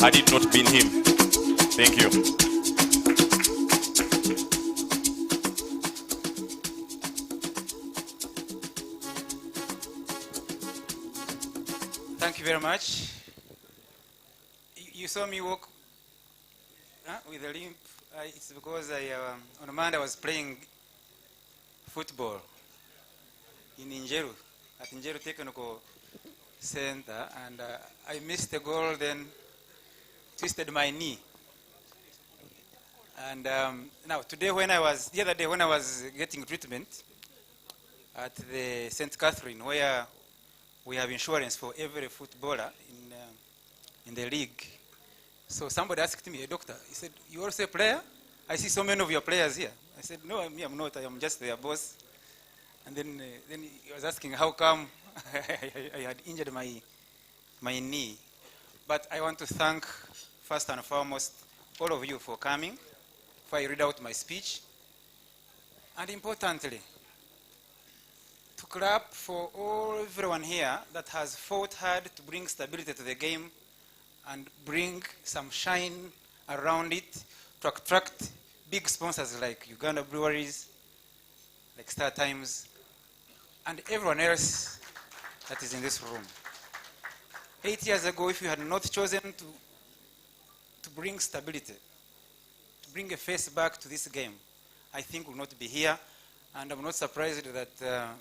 had it not been him. Thank you. Thank you very much. You saw me walk with a limp. It's because on Monday I was playing football in Injeru, at Injeru Technical Center, and I missed the goal, then twisted my knee. And now today the other day when I was getting treatment at the St. Catherine, where we have insurance for every footballer in the league. So somebody asked me, a doctor, he said, "You also a player? I see so many of your players here." I said, "No, I'm not. I am just their boss." And then he was asking how come I had injured my knee. But I want to thank, first and foremost, all of you for coming, for I read out my speech. And importantly, to clap for everyone here that has fought hard to bring stability to the game and bring some shine around it to attract big sponsors like Uganda Breweries, like Star Times, and everyone else that is in this room. 8 years ago, if you had not chosen to bring stability, to bring a face back to this game, I think we'll not be here. And I'm not surprised that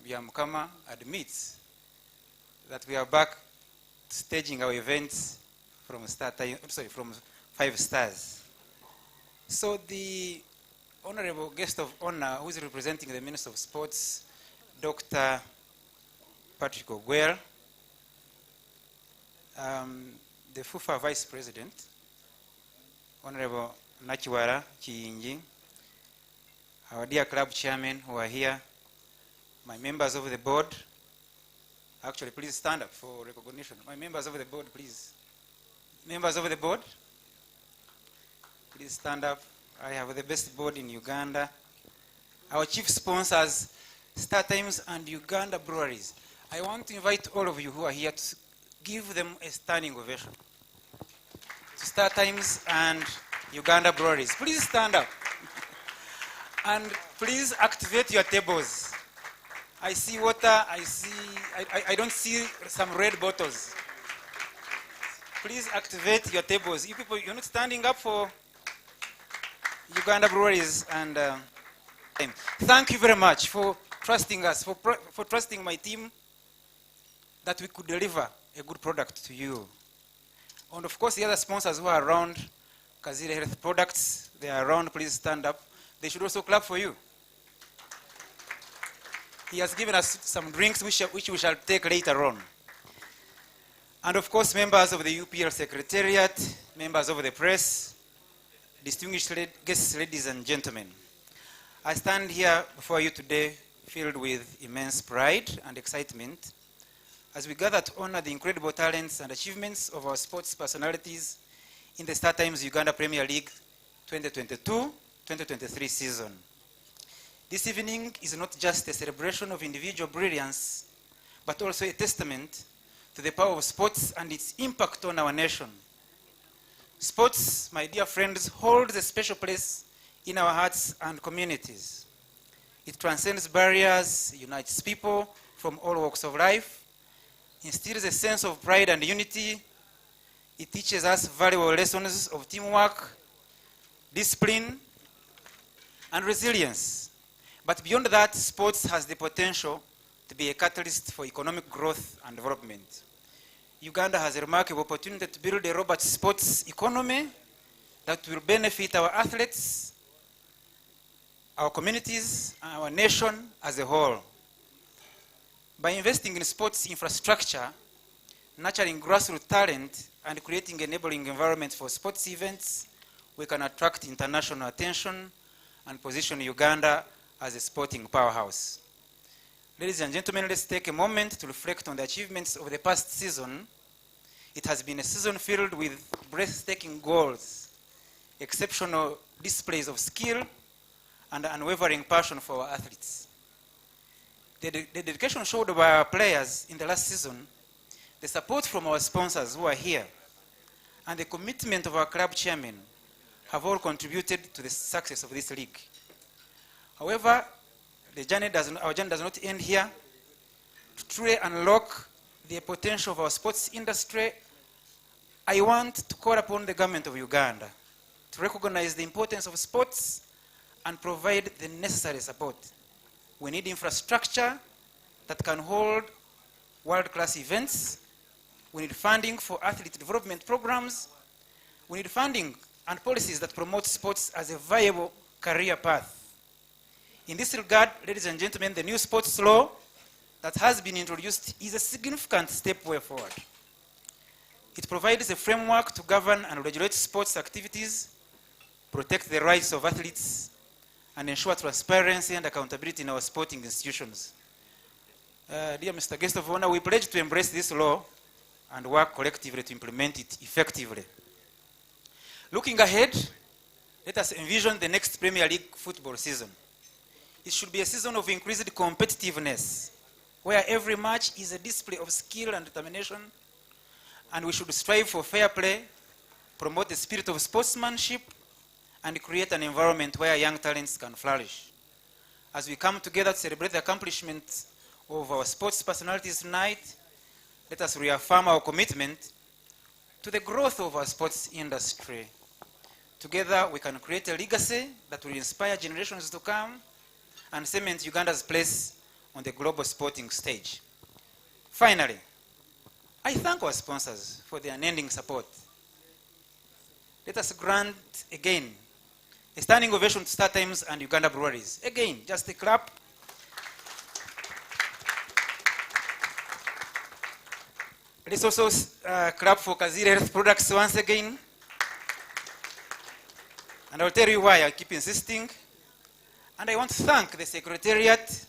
Byamukama admits that we are back staging our events from from 5 stars. So the honorable guest of honor, who is representing the Minister of Sports, Dr. Patrick Ogwell, the FUFA Vice President, Honorable Nachiwara Chiyingi, our dear club chairmen who are here, my members of the board, actually please stand up for recognition. My members of the board, please. Members of the board, please stand up. I have the best board in Uganda. Our chief sponsors, Star Times and Uganda Breweries. I want to invite all of you who are here to give them a standing ovation. To Star Times and Uganda Breweries. Please stand up. And please activate your tables. I see water, I don't see some red bottles. Please activate your tables. You people, you're not standing up for Uganda Breweries. And thank you very much for trusting us, for trusting my team that we could deliver a good product to you. And of course, the other sponsors who are around, Kazire Health Products, they are around, please stand up. They should also clap for you. He has given us some drinks which we shall take later on. And of course, members of the UPL Secretariat, members of the press, distinguished guests, ladies and gentlemen. I stand here before you today filled with immense pride and excitement as we gather to honor the incredible talents and achievements of our sports personalities in the Star Times Uganda Premier League 2022-2023 season. This evening is not just a celebration of individual brilliance, but also a testament to the power of sports and its impact on our nation. Sports, my dear friends, holds a special place in our hearts and communities. It transcends barriers, unites people from all walks of life, instills a sense of pride and unity. It teaches us valuable lessons of teamwork, discipline, and resilience. But beyond that, sports has the potential to be a catalyst for economic growth and development. Uganda has a remarkable opportunity to build a robust sports economy that will benefit our athletes, our communities, and our nation as a whole. By investing in sports infrastructure, nurturing grassroots talent, and creating an enabling environment for sports events, we can attract international attention and position Uganda as a sporting powerhouse. Ladies and gentlemen, let's take a moment to reflect on the achievements of the past season. It has been a season filled with breathtaking goals, exceptional displays of skill, and unwavering passion for our athletes. The dedication showed by our players in the last season, the support from our sponsors who are here, and the commitment of our club chairman have all contributed to the success of this league. However, our journey does not end here. To truly unlock the potential of our sports industry, I want to call upon the government of Uganda to recognize the importance of sports and provide the necessary support. We need infrastructure that can hold world-class events. We need funding for athlete development programs. We need funding and policies that promote sports as a viable career path. In this regard, ladies and gentlemen, the new sports law that has been introduced is a significant step way forward. It provides a framework to govern and regulate sports activities, protect the rights of athletes, and ensure transparency and accountability in our sporting institutions. Dear Mr. Guest of Honor, we pledge to embrace this law and work collectively to implement it effectively. Looking ahead, let us envision the next Premier League football season. It should be a season of increased competitiveness, where every match is a display of skill and determination, and we should strive for fair play, promote the spirit of sportsmanship, and create an environment where young talents can flourish. As we come together to celebrate the accomplishments of our sports personalities tonight, let us reaffirm our commitment to the growth of our sports industry. Together, we can create a legacy that will inspire generations to come and cement Uganda's place on the global sporting stage. Finally, I thank our sponsors for their unending support. Let us grant again a standing ovation to Star Times and Uganda Breweries. Again, just a clap. Let's also clap for Kazira Health Products once again. And I'll tell you why I keep insisting. And I want to thank the Secretariat.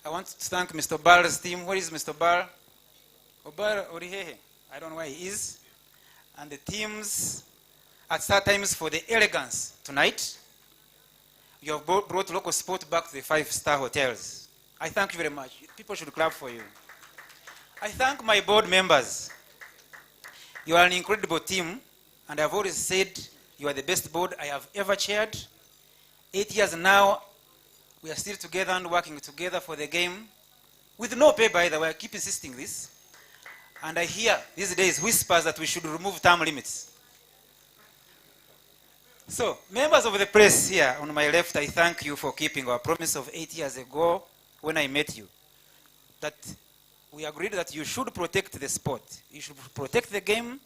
I want to thank Mr. Bar's team. Where is Mr. Bar? Obar Orihehe. I don't know where he is. And the teams at Star Times for the elegance tonight. You have brought local sport back to the 5-star hotels. I thank you very much. People should clap for you. I thank my board members. You are an incredible team, and I've always said you are the best board I have ever chaired. 8 years now, we are still together and working together for the game. With no pay, by the way, I keep insisting this. And I hear these days whispers that we should remove term limits. So, members of the press here on my left, I thank you for keeping our promise of 8 years ago when I met you. That we agreed that you should protect the sport. You should protect the game,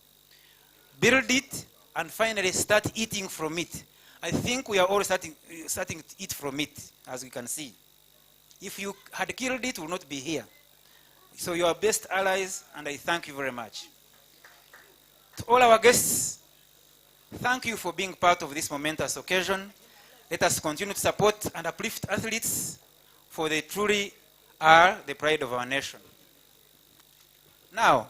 build it, and finally start eating from it. I think we are all starting to eat from it, as we can see. If you had killed it, we would not be here. So you are best allies, and I thank you very much. To all our guests, thank you for being part of this momentous occasion. Let us continue to support and uplift athletes, for they truly are the pride of our nation. Now,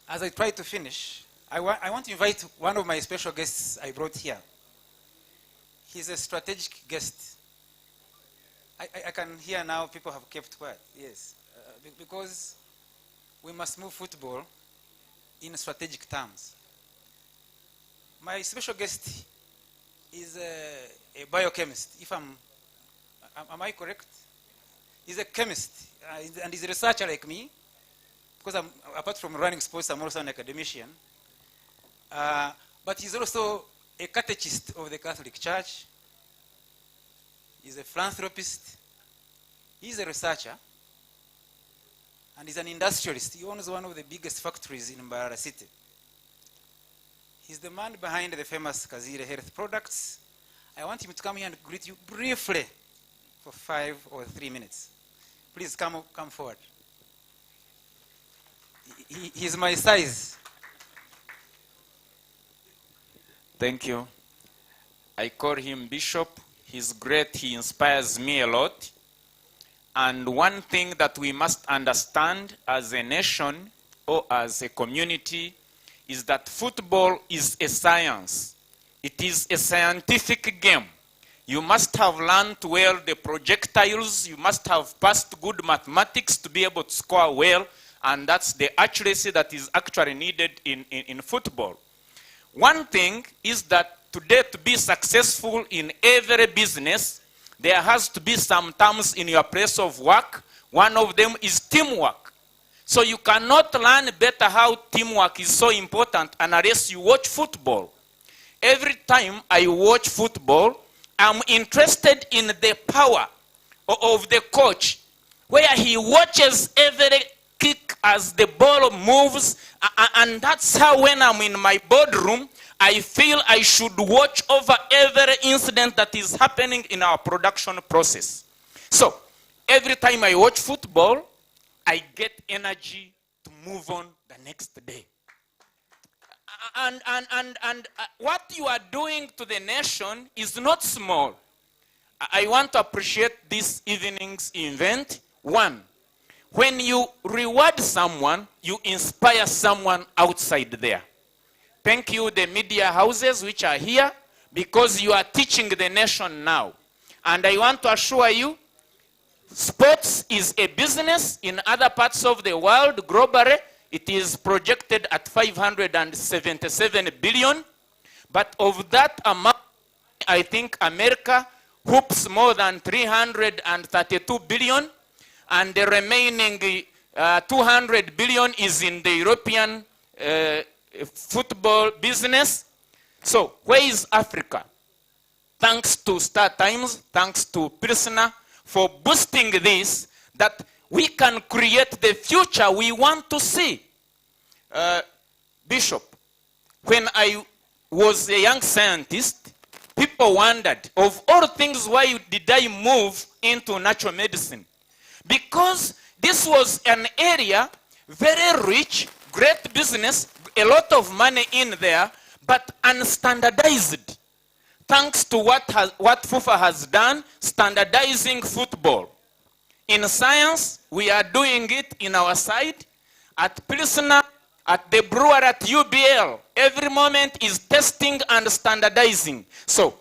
as I try to finish, I want to invite one of my special guests I brought here. He's a strategic guest. I can hear now people have kept quiet, yes. Because we must move football in strategic terms. My special guest is a biochemist. Am I correct? He's a chemist, and he's a researcher like me. Because apart from running sports, I'm also an academician. But he's also a catechist of the Catholic Church. He's a philanthropist. He's a researcher. And he's an industrialist. He owns one of the biggest factories in Mbarara City. He's the man behind the famous Kazira Health Products. I want him to come here and greet you briefly for 5 or 3 minutes. Please come forward. He's my size. Thank you. I call him Bishop. He's great. He inspires me a lot. And one thing that we must understand as a nation or as a community is that football is a science. It is a scientific game. You must have learned well the projectiles. You must have passed good mathematics to be able to score well. And that's the accuracy that is actually needed in football. One thing is that today, to be successful in every business, there has to be some terms in your place of work. One of them is teamwork. So you cannot learn better how teamwork is so important unless you watch football. Every time I watch football, I'm interested in the power of the coach, where he watches every kick as the ball moves, and that's how when I'm in my boardroom, I feel I should watch over every incident that is happening in our production process. So, every time I watch football, I get energy to move on the next day. And what you are doing to the nation is not small. I want to appreciate this evening's event. One, when you reward someone, you inspire someone outside there. Thank you, the media houses which are here, because you are teaching the nation now. And I want to assure you, sports is a business in other parts of the world. Globally, it is projected at 577 billion. But of that amount, I think America hoops more than 332 billion. And the remaining 200 billion is in the European football business. So, where is Africa? Thanks to Star Times, thanks to Pilsner, for boosting this, that we can create the future we want to see. Bishop, when I was a young scientist, people wondered, of all things, why did I move into natural medicine? Because this was an area, very rich, great business, a lot of money in there, but unstandardized. Thanks to what FUFA has done, standardizing football. In science, we are doing it in our side. At Pilsner, at the brewer, at UBL, every moment is testing and standardizing. So,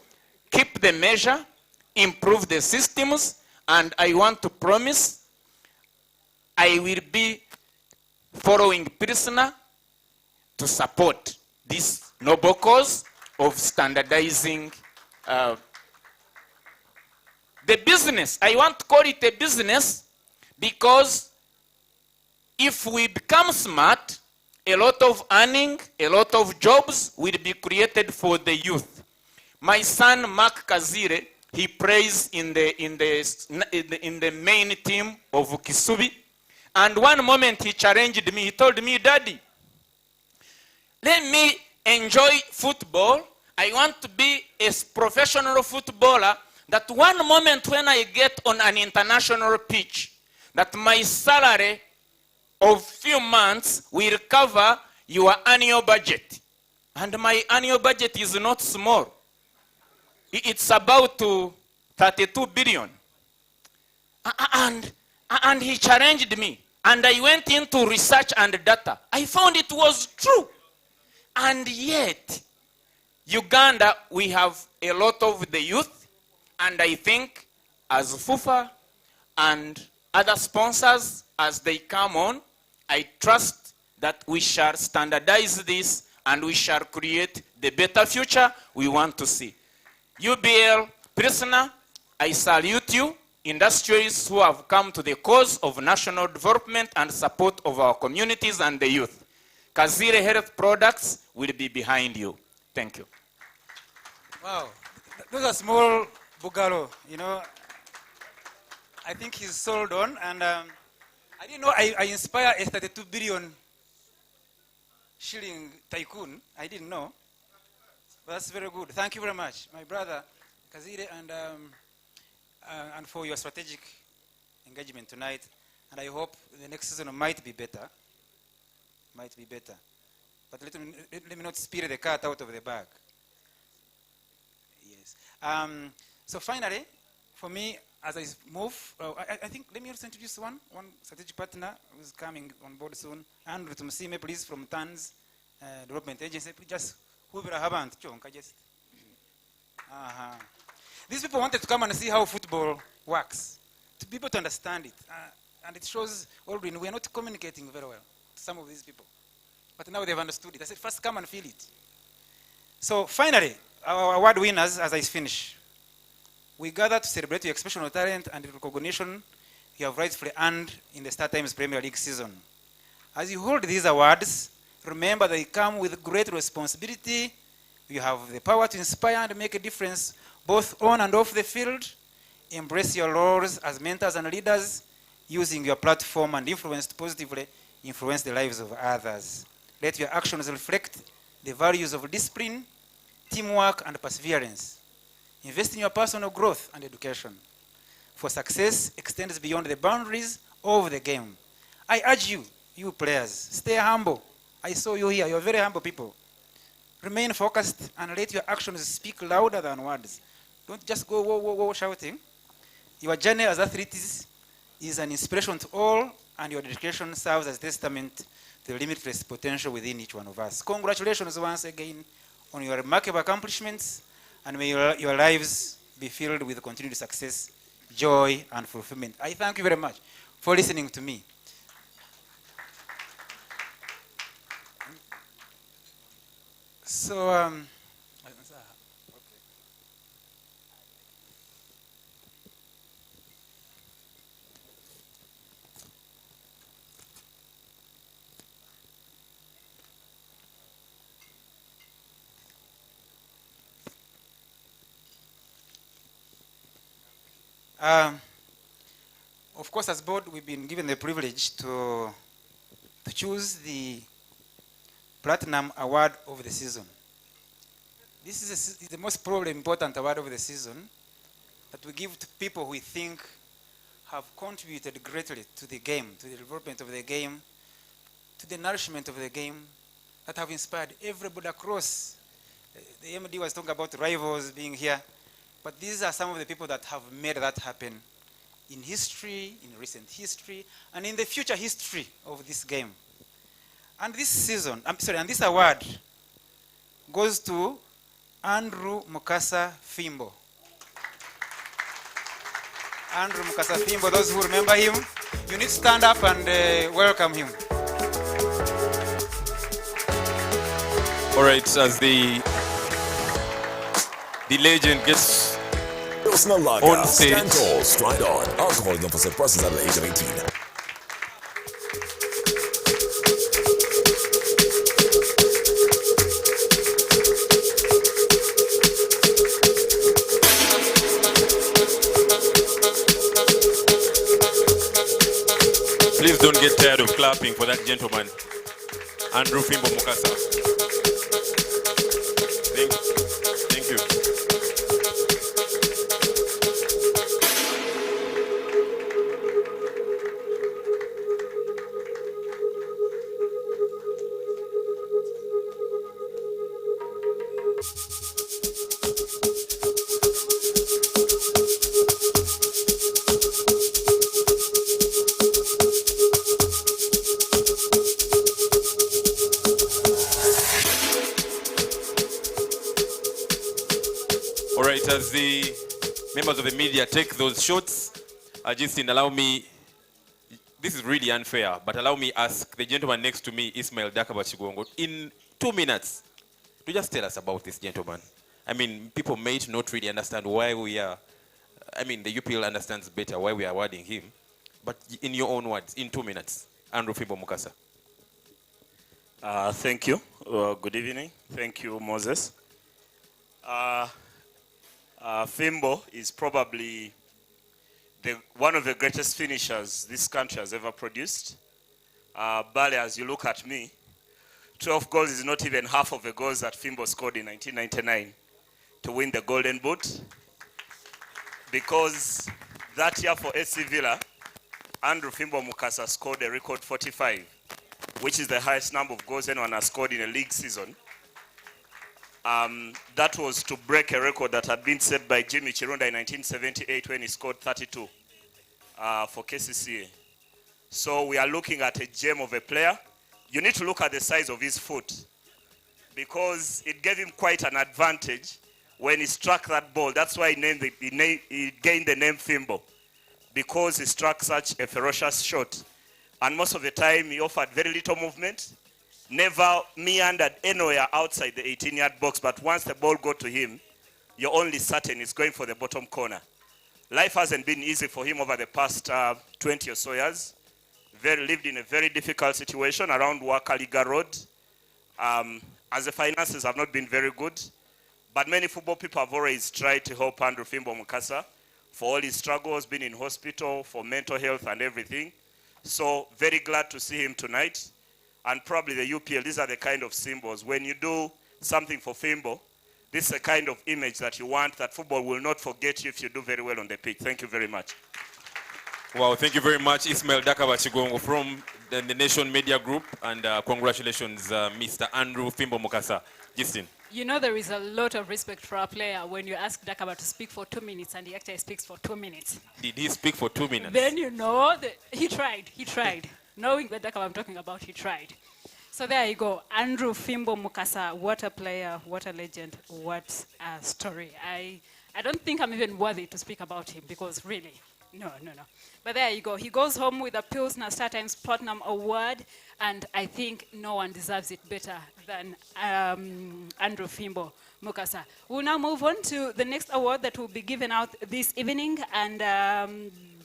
keep the measure, improve the systems, and I want to promise I will be following Pilsner to support this noble cause of standardizing the business. I want to call it a business because if we become smart, a lot of earning, a lot of jobs will be created for the youth. My son Mark Kazire, he plays in the main team of Kisubi, and one moment he challenged me. He told me, "Daddy, let me enjoy football. I want to be a professional footballer, that one moment when I get on an international pitch, that my salary of few months will cover your annual budget." And my annual budget is not small. It's about 32 billion. And he challenged me. And I went into research and data. I found it was true. And yet, Uganda, we have a lot of the youth. And I think as FUFA and other sponsors, as they come on, I trust that we shall standardize this and we shall create the better future we want to see. UBL, Pilsner, I salute you, industries who have come to the cause of national development and support of our communities and the youth. Kazire Health Products will be behind you. Thank you. Wow, those are small Bugalo, you know. I think he's sold on, and I didn't know I inspire a 32 billion shilling tycoon. I didn't know. But that's very good. Thank you very much, my brother Kazire, and for your strategic engagement tonight. And I hope the next season might be better. Might be better. But let me not spill the cat out of the bag. Yes. So finally, for me, as I move, I think, let me also introduce one strategic partner who's coming on board soon. Andrew Tumsime, please, from TANS Development Agency. Just whoever I haven't, just. These people wanted to come and see how football works, to be able to understand it. And it shows already we are not communicating very well to some of these people. But now they've understood it. I said, first come and feel it. So finally, our award winners, as I finish, we gather to celebrate your exceptional talent and recognition you have rightfully earned in the StarTimes Premier League season. As you hold these awards, remember they come with great responsibility. You have the power to inspire and make a difference both on and off the field. Embrace your roles as mentors and leaders, using your platform and influence to positively influence the lives of others. Let your actions reflect the values of discipline, teamwork, and perseverance. Invest in your personal growth and education, for success extends beyond the boundaries of the game. I urge you, you players, stay humble. I saw you here, you're very humble people. Remain focused and let your actions speak louder than words. Don't just go whoa, whoa, whoa, shouting. Your journey as athletes is an inspiration to all, and your dedication serves as testament to the limitless potential within each one of us. Congratulations once again on your remarkable accomplishments, and may your lives be filled with continued success, joy, and fulfillment. I thank you very much for listening to me. So, of course, as board, we've been given the privilege to choose the Platinum Award of the season. This is the most probably important award of the season that we give to people who we think have contributed greatly to the game, to the development of the game, to the nourishment of the game, that have inspired everybody across. The MD was talking about rivals being here, but these are some of the people that have made that happen in history, in recent history, and in the future history of this game. And this season, and this award goes to Andrew Mukasa Fimbo. Andrew Mukasa Fimbo, those who remember him, you need to stand up and welcome him. All right, as the legend gets Pilsner Lager, on stage. stand tall, stride on. Alcohol is not for persons under the age of 18. Please don't get tired of clapping for that gentleman, Andrew Fimbo Mukasa. Thank you. All right, as the members of the media take those shots, Justin, allow me, this is really unfair, but allow me ask the gentleman next to me, Ismail Dakabachigongo, in 2 minutes, to just tell us about this gentleman. I mean, people may not really understand why we are, I mean, the UPL understands better why we are awarding him, but in your own words, in 2 minutes, Andrew Fimbo Mukasa. Thank you. Good evening. Thank you, Moses. Fimbo is probably one of the greatest finishers this country has ever produced. But as you look at me, 12 goals is not even half of the goals that Fimbo scored in 1999 to win the Golden Boot. Because that year for SC Villa, Andrew Fimbo Mukasa scored a record 45, which is the highest number of goals anyone has scored in a league season. That was to break a record that had been set by Jimmy Chirunda in 1978 when he scored 32 for KCCA. So we are looking at a gem of a player. You need to look at the size of his foot because it gave him quite an advantage when he struck that ball. That's why he gained the name Fimbo, because he struck such a ferocious shot. And most of the time he offered very little movement, never meandered anywhere outside the 18-yard box, but once the ball got to him, you're only certain it's going for the bottom corner. Life hasn't been easy for him over the past 20 or so years. Lived in a very difficult situation around Wakaliga Road, as the finances have not been very good. But many football people have always tried to help Andrew Fimbo Mukasa for all his struggles, being in hospital, for mental health and everything. So very glad to see him tonight. And probably the UPL, these are the kind of symbols. When you do something for Fimbo, this is the kind of image that you want, that football will not forget you if you do very well on the pitch. Thank you very much. Wow, thank you very much, Ismail Dakabachigongo from the Nation Media Group, and congratulations, Mr. Andrew Fimbo Mukasa. Justin. You know, there is a lot of respect for a player when you ask Dakaba to speak for 2 minutes and he actually speaks for 2 minutes. Did he speak for 2 minutes? Then you know that he tried. Knowing the Dakaba I'm talking about, he tried. So there you go. Andrew Fimbo Mukasa, what a player, what a legend, what a story. I don't think I'm even worthy to speak about him because really, no. But there you go. He goes home with a Pilsner Star Times Platinum Award, and I think no one deserves it better than Andrew Fimbo Mukasa. We'll now move on to the next award that will be given out this evening, and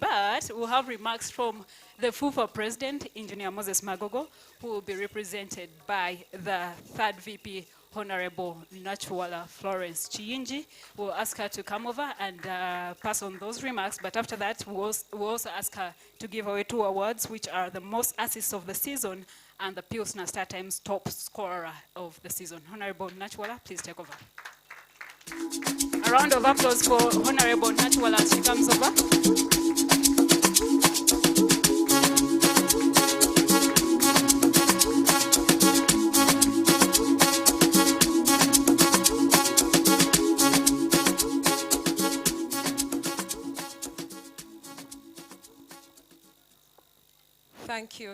but we'll have remarks from the FUFA President, Engineer Moses Magogo, who will be represented by the third VP, Honorable Nachwala Florence Chiyinji. We'll ask her to come over and pass on those remarks, but after that, we'll also ask her to give away 2 awards, which are the most assists of the season and the Pilsner Star Times top scorer of the season. Honorable Nachwala, please take over. A round of applause for Honorable Nachwala as she comes over.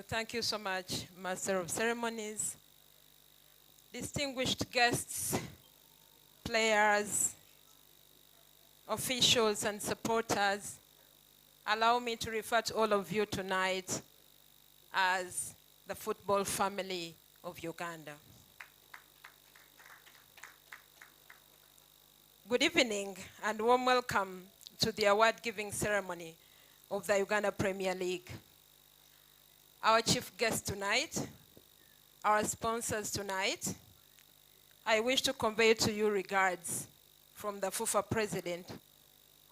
Thank you so much, Master of Ceremonies, distinguished guests, players, officials, and supporters. Allow me to refer to all of you tonight as the football family of Uganda. Good evening and warm welcome to the award-giving ceremony of the Uganda Premier League. Our chief guest tonight, our sponsors tonight, I wish to convey to you regards from the FUFA president,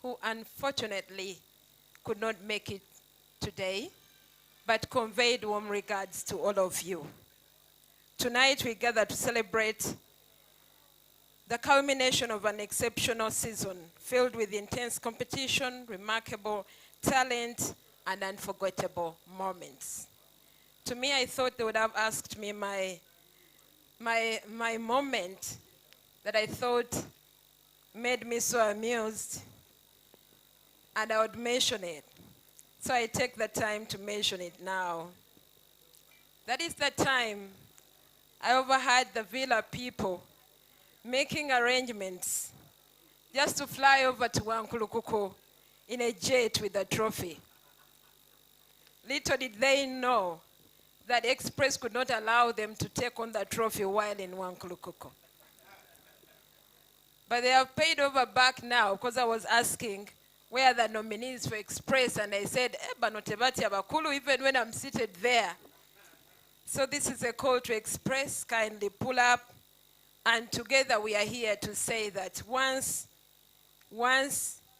who unfortunately could not make it today, but conveyed warm regards to all of you. Tonight we gather to celebrate the culmination of an exceptional season filled with intense competition, remarkable talent, and unforgettable moments. To me, I thought they would have asked me my moment that I thought made me so amused, and I would mention it. So I take the time to mention it now. That is the time I overheard the Villa people making arrangements just to fly over to Wankulukuku in a jet with a trophy. Little did they know that Express could not allow them to take on the trophy while in Wankulukuku. But they have paid over back now, because I was asking where are the nominees for Express, and I said, Banotebati Abakulu, even when I'm seated there. So this is a call to Express, kindly pull up, and together we are here to say that once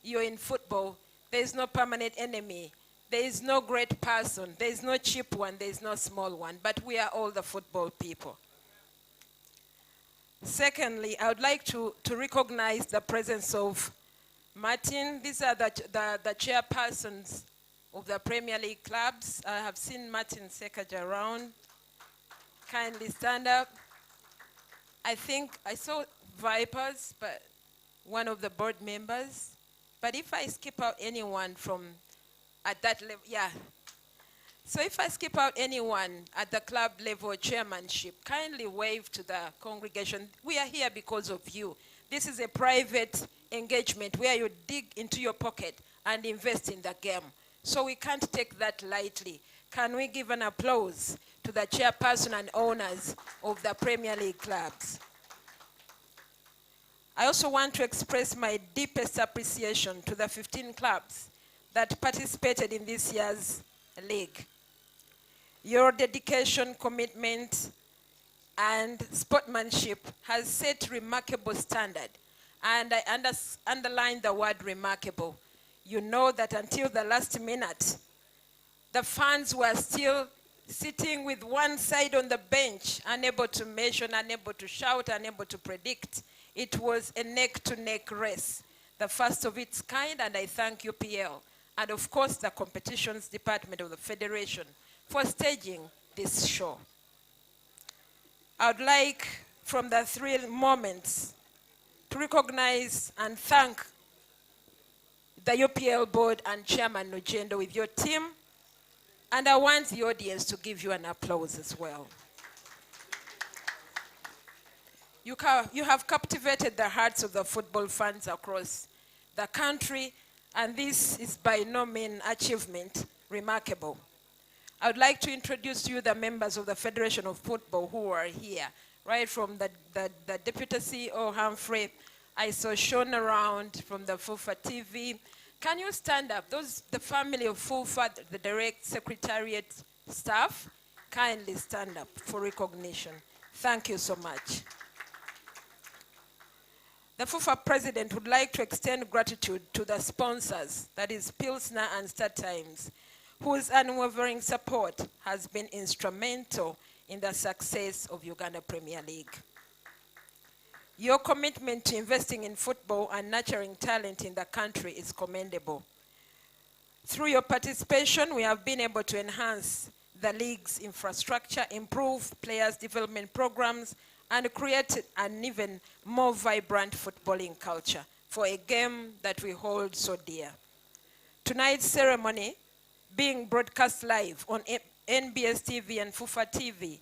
you're in football, there is no permanent enemy. There is no great person, there is no cheap one, there is no small one, but we are all the football people. Secondly, I would like to recognize the presence of Martin. These are the chairpersons of the Premier League clubs. I have seen Martin Sekaja around. Kindly stand up. I think I saw Vipers, but one of the board members. But if I skip out anyone from at that level, yeah. So if I skip out anyone at the club level chairmanship, kindly wave to the congregation. We are here because of you. This is a private engagement where you dig into your pocket and invest in the game. So we can't take that lightly. Can we give an applause to the chairperson and owners of the Premier League clubs? I also want to express my deepest appreciation to the 15 clubs that participated in this year's league. Your dedication, commitment, and sportsmanship has set remarkable standard. And I underline the word remarkable. You know that until the last minute, the fans were still sitting with one side on the bench, unable to measure, unable to shout, unable to predict. It was a neck-to-neck race, the first of its kind, and I thank UPL, and of course the competitions department of the Federation for staging this show. I would like, from the three moments, to recognize and thank the UPL board and Chairman Nugendo with your team, and I want the audience to give you an applause as well. You have captivated the hearts of the football fans across the country, and this is by no means achievement remarkable. I would like to introduce to you the members of the Federation of Football who are here, right from the Deputy CEO, Humphrey. I saw Sean around from the FUFA TV. Can you stand up? Those, the family of FUFA, the direct secretariat staff, kindly stand up for recognition. Thank you so much. The FUFA president would like to extend gratitude to the sponsors, that is Pilsner and StarTimes, whose unwavering support has been instrumental in the success of Uganda Premier League. Your commitment to investing in football and nurturing talent in the country is commendable. Through your participation, we have been able to enhance the league's infrastructure, improve players' development programs, and create an even more vibrant footballing culture for a game that we hold so dear. Tonight's ceremony, being broadcast live on NBS TV and FUFA TV,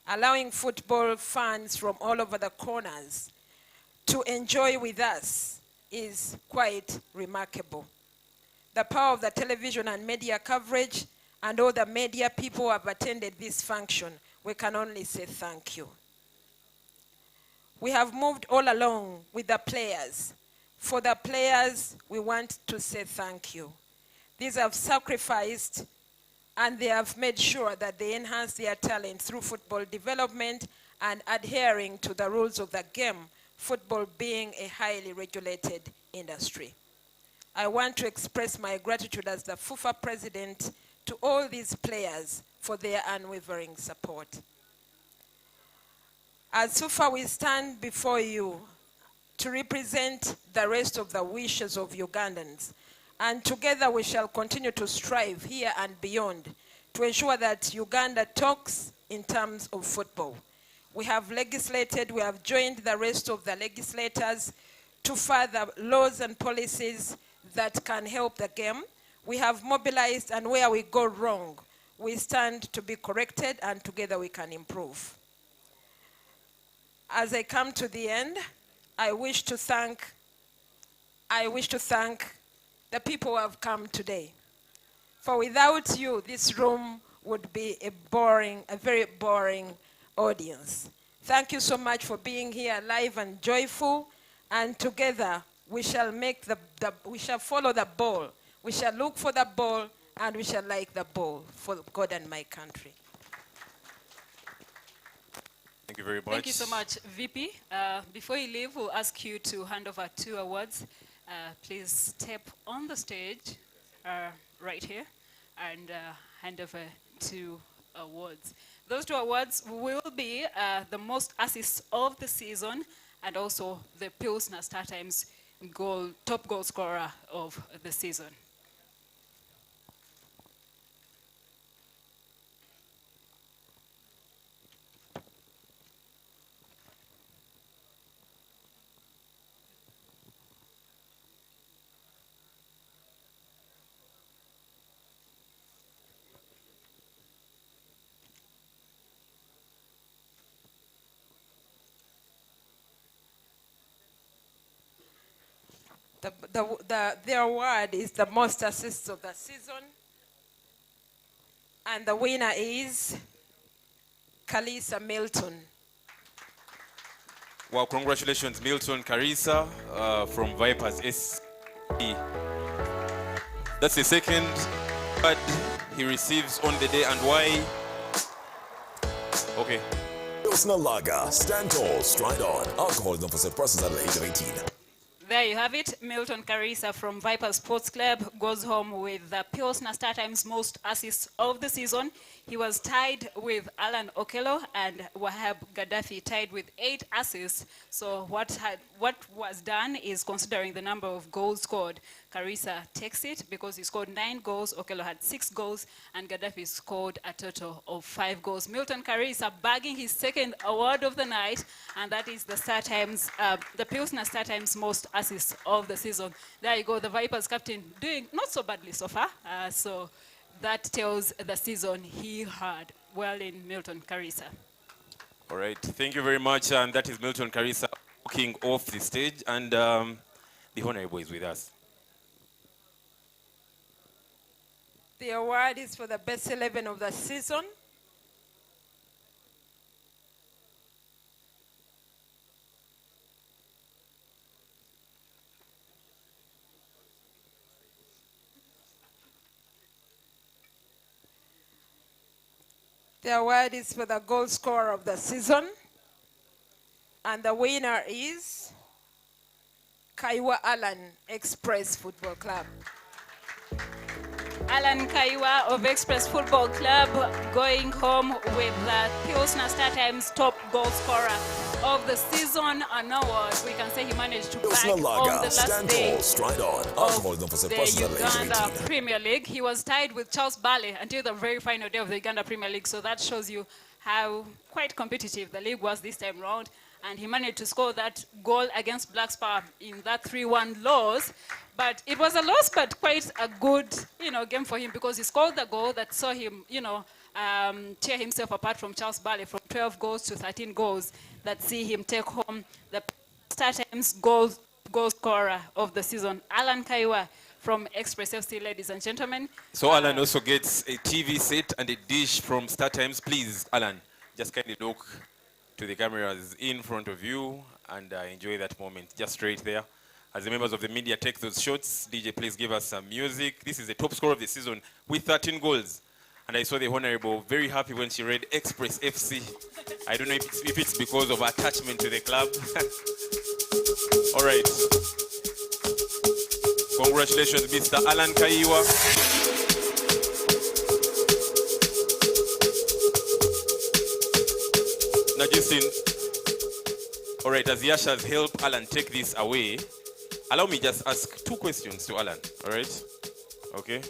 allowing football fans from all over the corners to enjoy with us, is quite remarkable. The power of the television and media coverage and all the media people who have attended this function, we can only say thank you. We have moved all along with the players. For the players, we want to say thank you. These have sacrificed and they have made sure that they enhance their talent through football development and adhering to the rules of the game, football being a highly regulated industry. I want to express my gratitude as the FUFA president to all these players for their unwavering support. As FUFA, we stand before you to represent the rest of the wishes of Ugandans, and together we shall continue to strive here and beyond to ensure that Uganda talks in terms of football. We have legislated, we have joined the rest of the legislators to further laws and policies that can help the game. We have mobilized, and where we go wrong, we stand to be corrected, and together we can improve. As I come to the end, I wish to thank the people who have come today. For without you, this room would be a very boring audience. Thank you so much for being here live and joyful, and together we shall we shall follow the ball. We shall look for the ball, and we shall like the ball for God and my country. Thank you very much. Thank you so much, VP. Before you leave, we'll ask you to hand over 2 awards. Please step on the stage right here and hand over 2 awards. Those 2 awards will be the most assists of the season and also the Pilsner StarTimes top goal scorer of the season. The award is the most assists of the season. And the winner is Kalisa Milton. Wow, congratulations, Milton Carissa from Vipers SE. That's the second award he receives on the day, and why? Okay. Pilsner Lager, stand tall, stride on. Alcohol is not for sale, persons under the age of 18. There you have it. Milton Carissa from Vipers Sports Club goes home with the Pilsner Star Times most assists of the season. He was tied with Alan Okello, and Wahab Gaddafi tied with 8 assists. So what was done is, considering the number of goals scored, Carissa takes it because he scored 9 goals, Okello had 6 goals, and Gaddafi scored a total of 5 goals. Milton Carissa bagging his second award of the night, and that is the Star Times, the Pilsner Star Times most assists of the season. There you go, the Vipers captain doing not so badly so far. So that tells the season he had. Well in, Milton Carissa. All right, thank you very much. And that is Milton Carissa walking off the stage, and the Honorable is with us. The award is for the best 11 of the season. The award is for the goal scorer of the season. And the winner is Kaiwa Alan, Express Football Club. Alan Kaiwa of Express Football Club going home with the Pilsner Star Times top goal scorer of the season, an award we can say he managed to bag on the last day of the Uganda Premier League. He was tied with Charles Bale until the very final day of the Uganda Premier League, so that shows you how quite competitive the league was this time round. And he managed to score that goal against Black Spar in that 3-1 loss. But it was a loss, but quite a good, game for him, because he scored the goal that saw him, tear himself apart from Charles Bale from 12 goals to 13 goals that see him take home the Star Times goal scorer of the season. Alan Kaiwa from Express FC, ladies and gentlemen. So Alan also gets a TV set and a dish from Star Times. Please, Alan, just kindly look to the cameras in front of you and enjoy that moment just straight there. As the members of the media take those shots, DJ, please give us some music. This is the top scorer of the season with 13 goals. And I saw the Honorable very happy when she read Express FC. I don't know if it's because of attachment to the club. All right. Congratulations, Mr. Alan Kaiwa. Now, Justin, all right, as the ushers help Alan take this away, allow me just ask 2 questions to Alan, all right? Okay.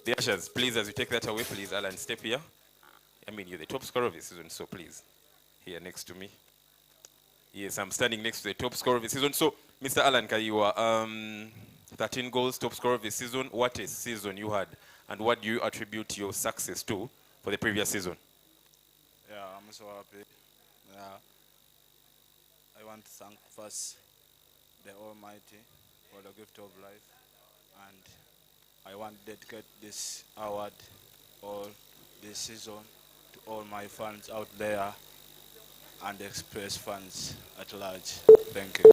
The ushers, please, as you take that away, please, Alan, step here. I mean, you're the top scorer of the season, so please, here next to me. Yes, I'm standing next to the top scorer of the season. So, Mr. Alan Kaiwa, 13 goals, top scorer of the season. What a season you had, and what do you attribute your success to for the previous season? Yeah, I'm so happy. Yeah. I want to thank first the Almighty for the gift of life, and I want to dedicate this award all this season to all my fans out there and Express fans at large. Thank you.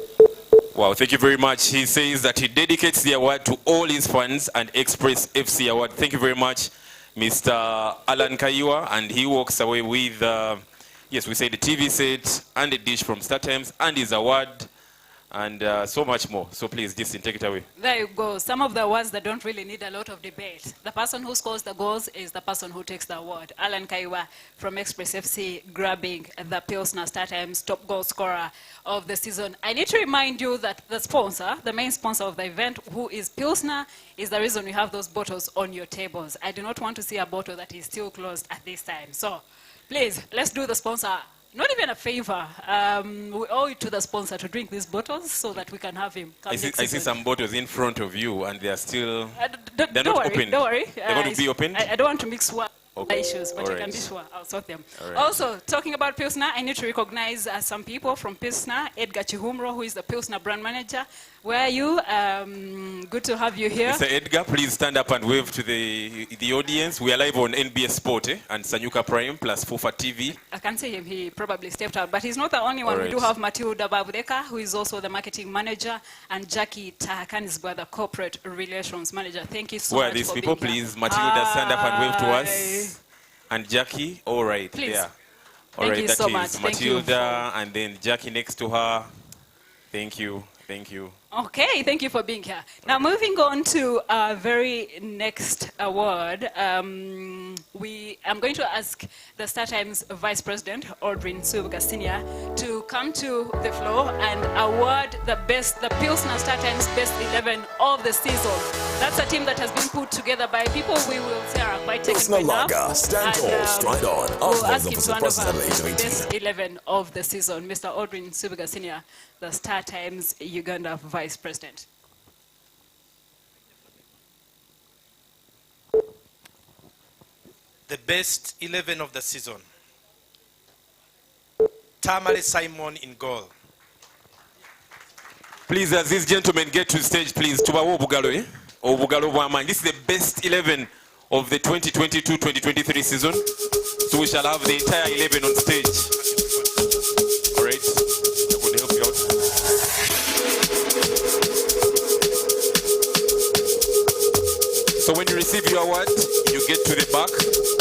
Wow, thank you very much. He says that he dedicates the award to all his fans and Express FC award. Thank you very much, Mr. Alan Kaiwa, and he walks away with, yes, we say the TV set and a dish from Star Times and his award and so much more. So please, Justin, take it away. There you go. Some of the awards that don't really need a lot of debate. The person who scores the goals is the person who takes the award. Alan Kaiwa from Express FC grabbing the Pilsner Star Times top goal scorer of the season. I need to remind you that the sponsor, the main sponsor of the event, who is Pilsner, is the reason we have those bottles on your tables. I do not want to see a bottle that is still closed at this time. So please, let's do the sponsor not even a favor. We owe it to the sponsor to drink these bottles so that we can have him come I see some bottles in front of you and they are still, they're not open. Don't worry. They're going to be opened? I don't want to mix one Okay. issues, but All you can right. be sure I'll sort them. All right. Also, talking about Pilsner, I need to recognize some people from Pilsner. Edgar Chihumro, who is the Pilsner brand manager. Where are you? Good to have you here. Mr. Edgar, please stand up and wave to the audience. We are live on NBS Sport and Sanyuka Prime plus FUFA TV. I can see him. He probably stepped out, but he's not the only one. All We do right. have Matilda Babudeka, who is also the marketing manager, and Jackie Tahakani's brother, corporate relations manager. Thank you so Where much are these for people, being here. please? Matilda, stand up and wave to Hi. us. And Jackie, all right, Please. there. All Thank right, you that so is much. Thank you Matilda, and then Jackie next to her. Thank you, thank you. Okay, thank you for being here. Now, moving on to our very next award, I'm going to ask the StarTimes Vice President, Audrey Nsubuga Senior, to come to the floor and award the Pilsner StarTimes Best 11 of the season. That's a team that has been put together by people we will say are quite technical enough. Lager, stand tall, stride on. We'll ask him to hand over President the Best 11 of the season. Mr. Audrey Nsubuga Senior, the StarTimes Uganda Vice President. The best 11 of the season. Tamale Simon in goal. Please, as these gentlemen get to the stage, please. Tubawo Obugalo, Obugalo Bwaman. This is the best 11 of the 2022-2023 season. So we shall have the entire 11 on stage. All right. I could help you out. So when you receive your award, you get to the back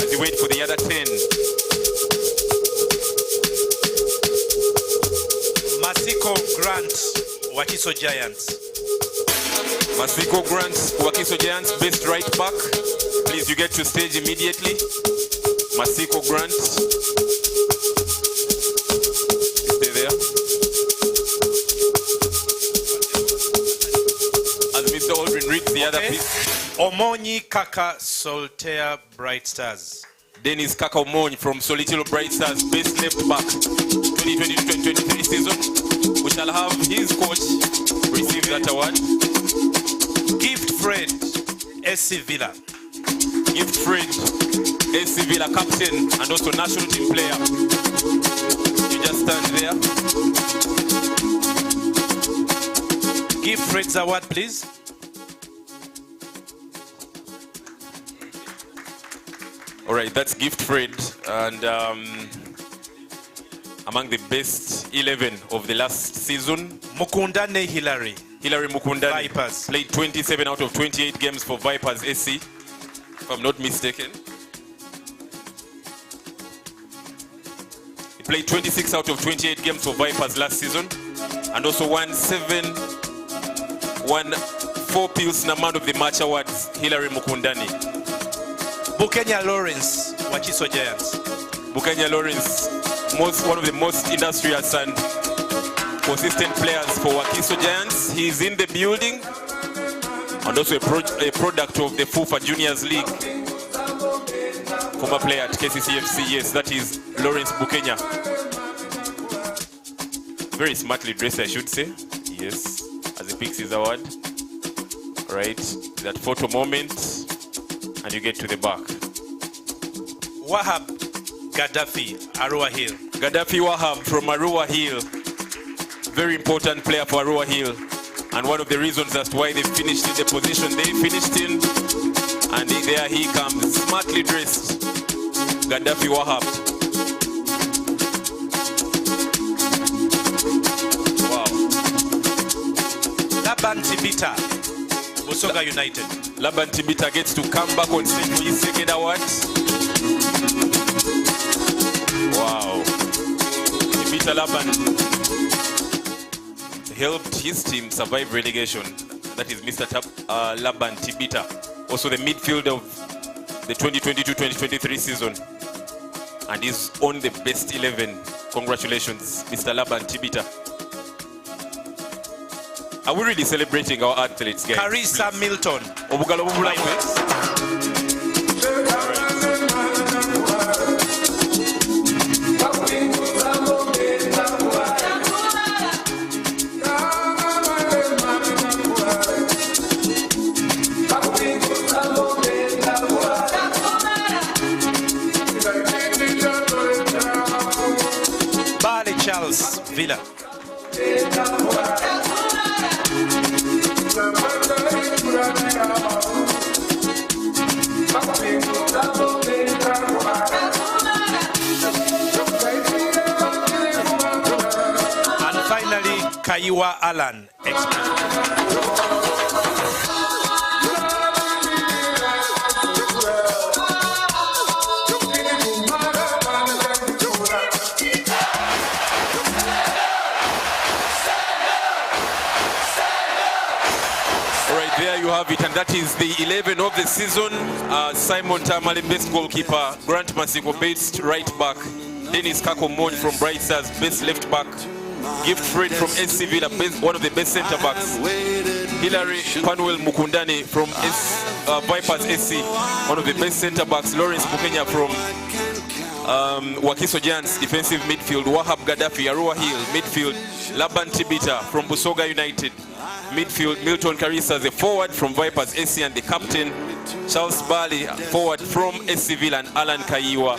as you wait for the other 10. Masiko Grant, Wakiso Giants. Masiko Grant, Wakiso Giants, best right back. Please, you get to stage immediately. Masiko Grant. Stay there. As Mr. Aldrin reads the other piece. Omonyi Kaka Solitaire Bright Stars. Dennis Kaka Omonyi from Solitero Bright Stars, best left back, 2022-2023 season. We shall have his coach receive that award. Gift Fred, SC Villa. Gift Fred, SC Villa captain and also national team player. You just stand there. Give Fred's award, please. All right, that's Gift Fred, and among the best 11 of the last season. Mukundane Hillary. Hillary Mukundane. Vipers. Played 27 out of 28 games for Vipers SC, if I'm not mistaken. He played 26 out of 28 games for Vipers last season, and also won 4 Pilsner Man of the Match awards, Hillary Mukundane. Bukenya Lawrence, Wakiso Giants. Bukenya Lawrence, one of the most industrious and consistent players for Wakiso Giants. He's in the building and also a product of the FUFA Juniors League. Former player at KCCFC, yes, that is Lawrence Bukenya. Very smartly dressed, I should say. Yes, as he picks his award. Right, that photo moment, and you get to the back. Wahab Gaddafi, Arua Hill. Gaddafi Wahab from Arua Hill. Very important player for Arua Hill. And one of the reasons as to why they finished in the position they finished in. And there he comes, smartly dressed. Gaddafi Wahab. Wow. Laban Tibita, Busoga United. Laban Tibita gets to come back on stage for his second award. Wow. Tibita Laban helped his team survive relegation. That is Mr. Laban Tibita. Also the midfield of the 2022-2023 season. And he's on the best 11. Congratulations, Mr. Laban Tibita. Are we really celebrating our athletes, guys? Carissa Milton. Obugalo Bubulamwe. Charles Villa. Kaiwa Alan There you have it, and that is the 11 of the season. Simon Tamale, best goalkeeper. Grant Masiko, best right back. Dennis Kakomon from Bright Stars, best left back. Gift Fred from SC Villa, one of the best centre backs. Hilary Panuel Mukundani from Vipers SC, one of the best centre backs. Lawrence Mukenya from Wakiso Giants, defensive midfield. Wahab Gaddafi, Arua Hill, midfield. Laban Tibita from Busoga United, midfield. Milton Carissa, the forward from Vipers SC, and the captain Charles Bali, forward from SC Villa, and Alan Kaiwa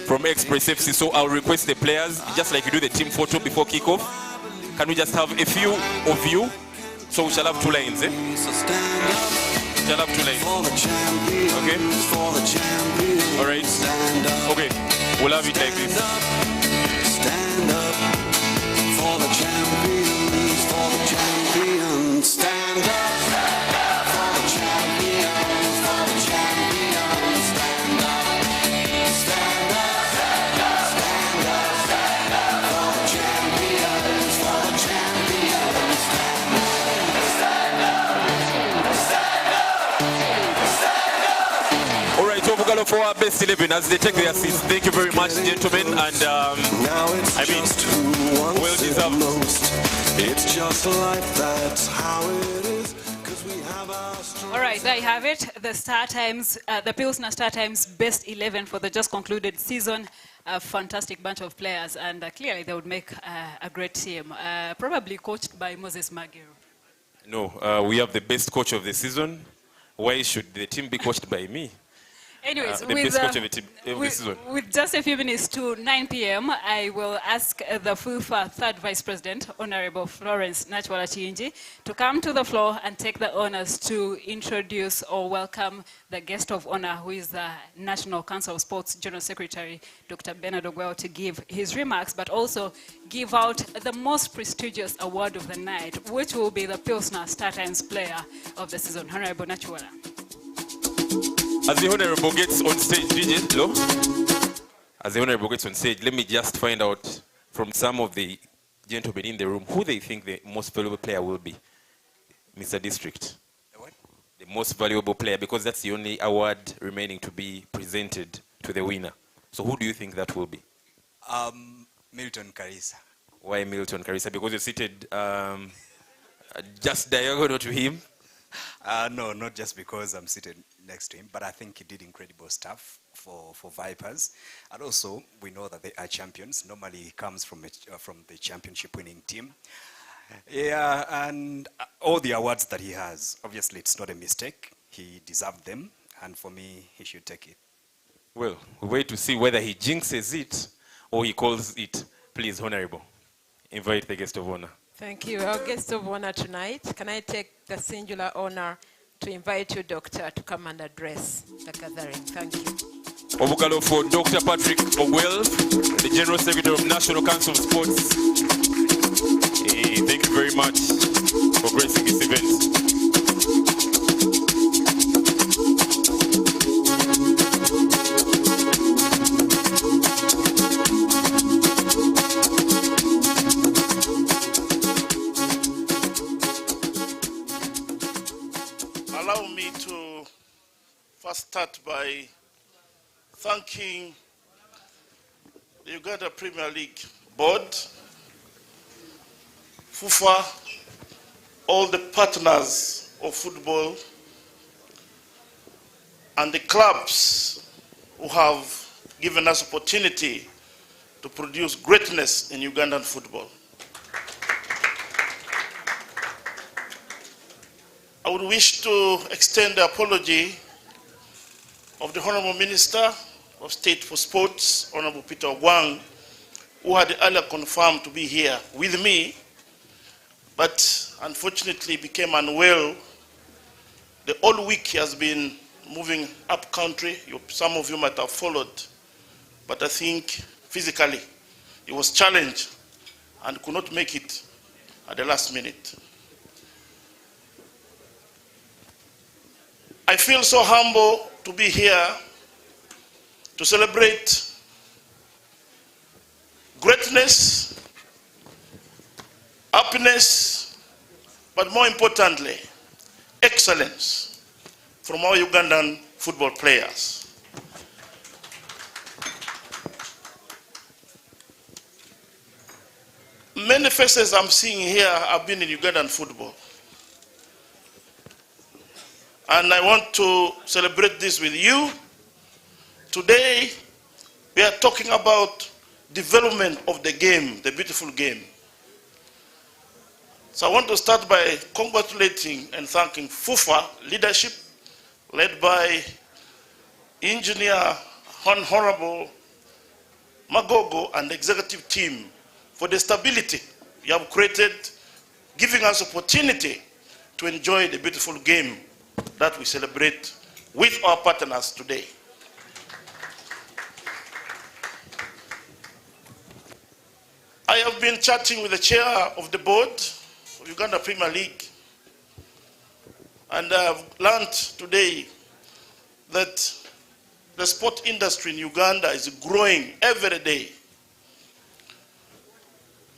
from Express FC. So I'll request the players, just like you do the team photo before kickoff. Can we just have a few of you? So we shall have two lines, eh? We shall have two lines. Okay? Alright. Okay. We'll have it like this. Stand up for the champions, for the champions. Stand up for the champions, for the champions. Stand up, stand up, stand up, stand up, stand up for the champions, for the champions. Stand up, stand up, stand up, stand up. All right, Ovugalo for our best 11 as they take their seats. Thank you very much, gentlemen, and I mean, well deserved. It's just life, that's how it is. All right, there you have it. The Star Times, the Pilsner Star Times best 11 for the just concluded season. A fantastic bunch of players, and clearly they would make a great team. Probably coached by Moses Magiro. No, we have the best coach of the season. Why should the team be coached by me? Anyways, the best coach of the team of the season. With just a few minutes to 9 p.m., I will ask the FUFA third vice president, Honorable Florence Nachwala Chiinji, to come to the floor and take the honors to introduce or welcome the guest of honor, who is the National Council of Sports General Secretary, Dr. Bernard Ogwell, to give his remarks, but also give out the most prestigious award of the night, which will be the Pilsner Star Times Player of the Season. Honorable Nachwala. As the Honorable gets on stage, DJ, hello? As the Honorable gets on stage, let me just find out from some of the gentlemen in the room who they think the most valuable player will be. Mr. District. What? The most valuable player, because that's the only award remaining to be presented to the winner. So who do you think that will be? Milton Carissa. Why Milton Carissa? Because you're seated just diagonal to him? No, not just because I'm seated next to him, but I think he did incredible stuff for Vipers. And also, we know that they are champions. Normally, he comes from the championship-winning team. Yeah, and all the awards that he has, obviously, it's not a mistake. He deserved them, and for me, he should take it. Well, we wait to see whether he jinxes it or he calls it. Please, Honorable, invite the guest of honor. Thank you. Our guest of honor tonight, can I take the singular honor to invite you, Doctor, to come and address the gathering. Thank you. Ovugalo for Dr. Patrick Ogwell, the General Secretary of National Council of Sports. Hey, thank you very much for gracing this event. Allow me to first start by thanking the Uganda Premier League Board, FUFA, all the partners of football, and the clubs who have given us opportunity to produce greatness in Ugandan football. I would wish to extend the apology of the Honorable Minister of State for Sports, Honorable Peter Ogwang, who had earlier confirmed to be here with me, but unfortunately became unwell. The whole week he has been moving up country. Some of you might have followed, but I think physically he was challenged and could not make it at the last minute. I feel so humble to be here to celebrate greatness, happiness, but more importantly, excellence from our Ugandan football players. Many faces I'm seeing here have been in Ugandan football. And I want to celebrate this with you. Today, we are talking about development of the game, the beautiful game. So I want to start by congratulating and thanking FUFA leadership, led by Engineer Honorable Magogo and the executive team for the stability you have created, giving us opportunity to enjoy the beautiful game that we celebrate with our partners today. I have been chatting with the chair of the board of Uganda Premier League, and I have learned today that the sport industry in Uganda is growing every day.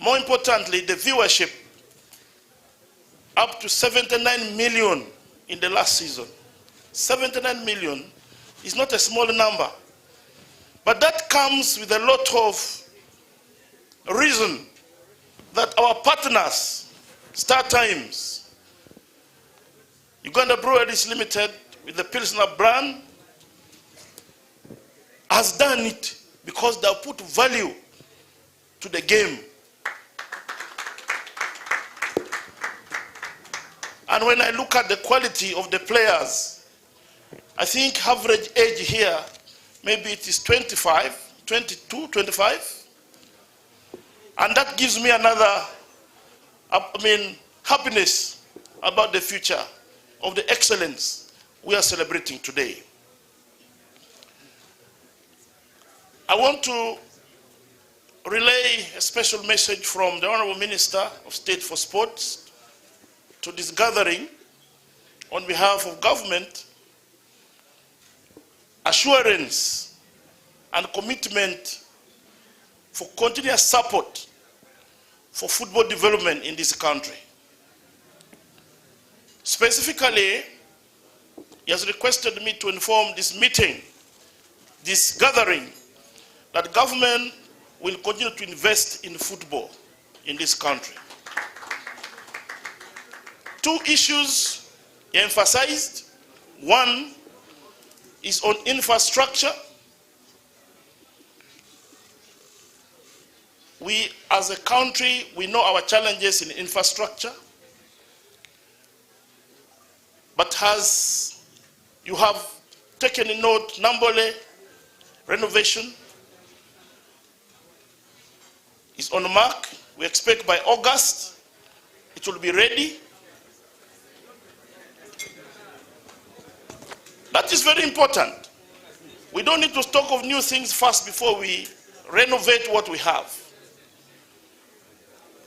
More importantly, the viewership, up to 79 million in the last season. 79 million is not a small number, but that comes with a lot of reason that our partners, Star Times, Uganda Breweries Limited with the Pilsner brand, has done it because they have put value to the game. And when I look at the quality of the players, I think average age here, maybe it is 25, 22, 25. And that gives me another, happiness about the future of the excellence we are celebrating today. I want to relay a special message from the Honorable Minister of State for Sports to this gathering on behalf of government, assurance and commitment for continuous support for football development in this country. Specifically, he has requested me to inform this meeting, this gathering, that government will continue to invest in football in this country. Two issues he emphasized. One is on infrastructure. We, as a country, we know our challenges in infrastructure. But as you have taken a note, Nambole renovation is on the mark. We expect by August it will be ready. That is very important. We don't need to talk of new things first before we renovate what we have.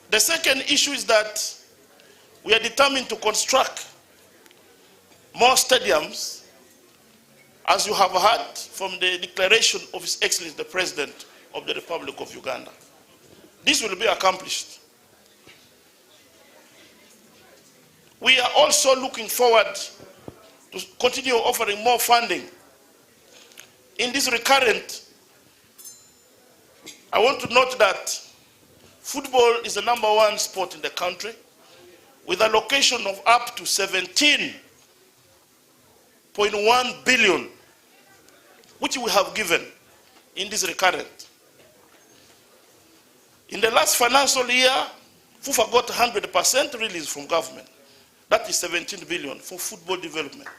The second issue is that we are determined to construct more stadiums, as you have heard from the declaration of His Excellency the President of the Republic of Uganda. This will be accomplished. We are also looking forward to continue offering more funding. In this recurrent, I want to note that football is the #1 sport in the country, with a allocation of up to 17.1 billion, which we have given in this recurrent. In the last financial year, FUFA got 100% release from government. That is 17 billion for football development.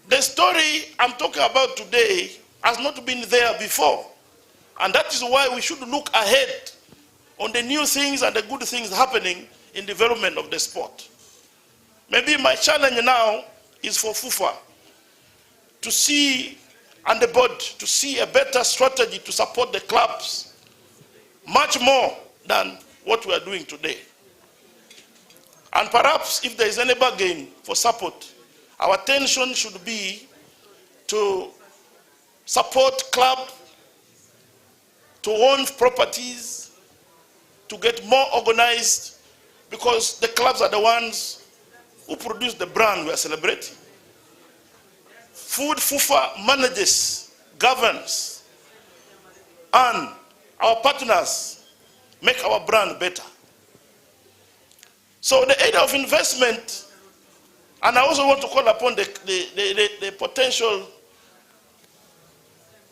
The story I'm talking about today has not been there before. And that is why we should look ahead on the new things and the good things happening in development of the sport. Maybe my challenge now is for FUFA to see, and the board, to see a better strategy to support the clubs much more than what we are doing today. And perhaps if there is any bargain for support, our attention should be to support club, to own properties, to get more organized, because the clubs are the ones who produce the brand we are celebrating. Food FUFA manages, governs, and our partners make our brand better. So the area of investment, and I also want to call upon the potential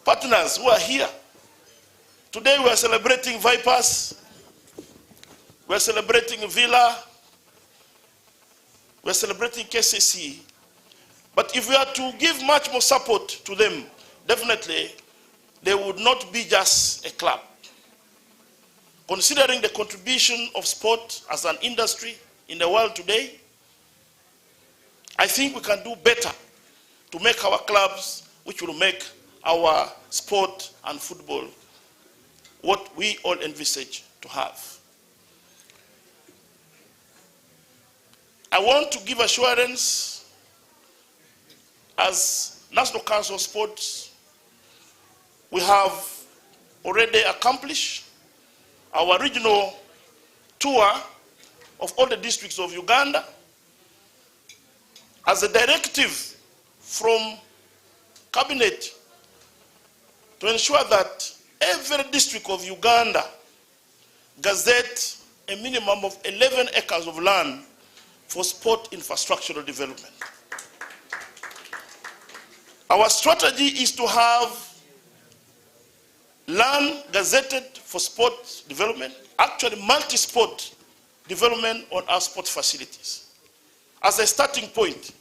partners who are here. Today we are celebrating Vipers, we are celebrating Villa, we are celebrating KCC. But if we are to give much more support to them, definitely they would not be just a club. Considering the contribution of sport as an industry in the world today, I think we can do better to make our clubs, which will make our sport and football what we all envisage to have. I want to give assurance as National Council of Sports, we have already accomplished our regional tour of all the districts of Uganda as a directive from Cabinet to ensure that every district of Uganda gazette a minimum of 11 acres of land for sport infrastructural development. Our strategy is to have land gazetted for sport development, actually multi-sport development on our sport facilities as a starting point.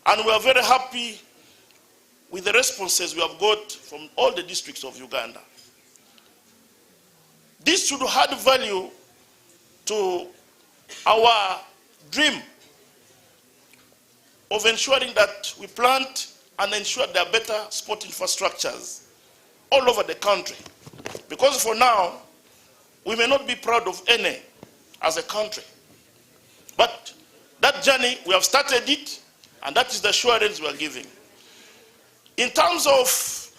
And we are very happy with the responses we have got from all the districts of Uganda. This should add value to our dream of ensuring that we plant and ensure there are better sport infrastructures all over the country. Because for now, we may not be proud of any as a country. But that journey, we have started it, and that is the assurance we are giving. In terms of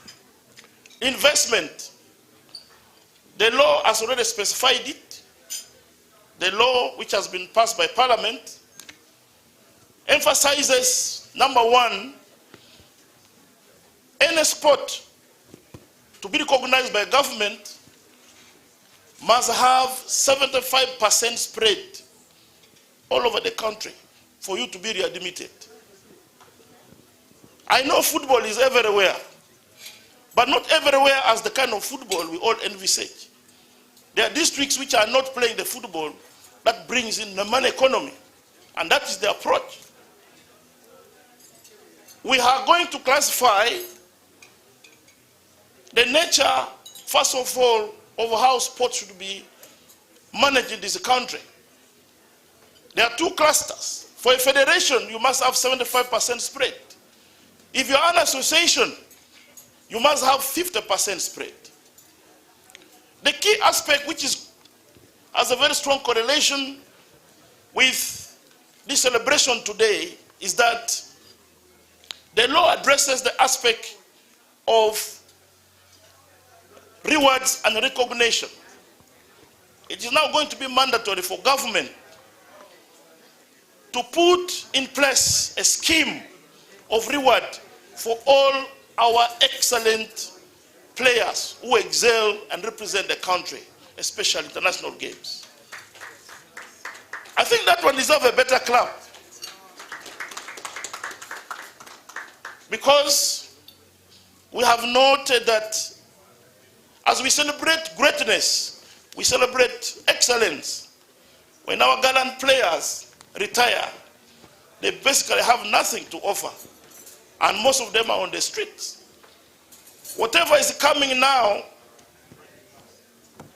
investment, the law has already specified it. The law, which has been passed by Parliament, emphasizes, number one, any sport to be recognized by government must have 75% spread all over the country for you to be readmitted. I know football is everywhere, but not everywhere as the kind of football we all envisage. There are districts which are not playing the football that brings in the money economy, and that is the approach. We are going to classify the nature, first of all, of how sports should be managed in this country. There are two clusters. For a federation, you must have 75% spread. If you are an association, you must have 50% spread. The key aspect, which has a very strong correlation with this celebration today, is that the law addresses the aspect of rewards and recognition. It is now going to be mandatory for government to put in place a scheme of reward for all our excellent players who excel and represent the country, especially international games. I think that one deserves a better clap. Because we have noted that as we celebrate greatness, we celebrate excellence. When our gallant players retire, they basically have nothing to offer. And most of them are on the streets. Whatever is coming now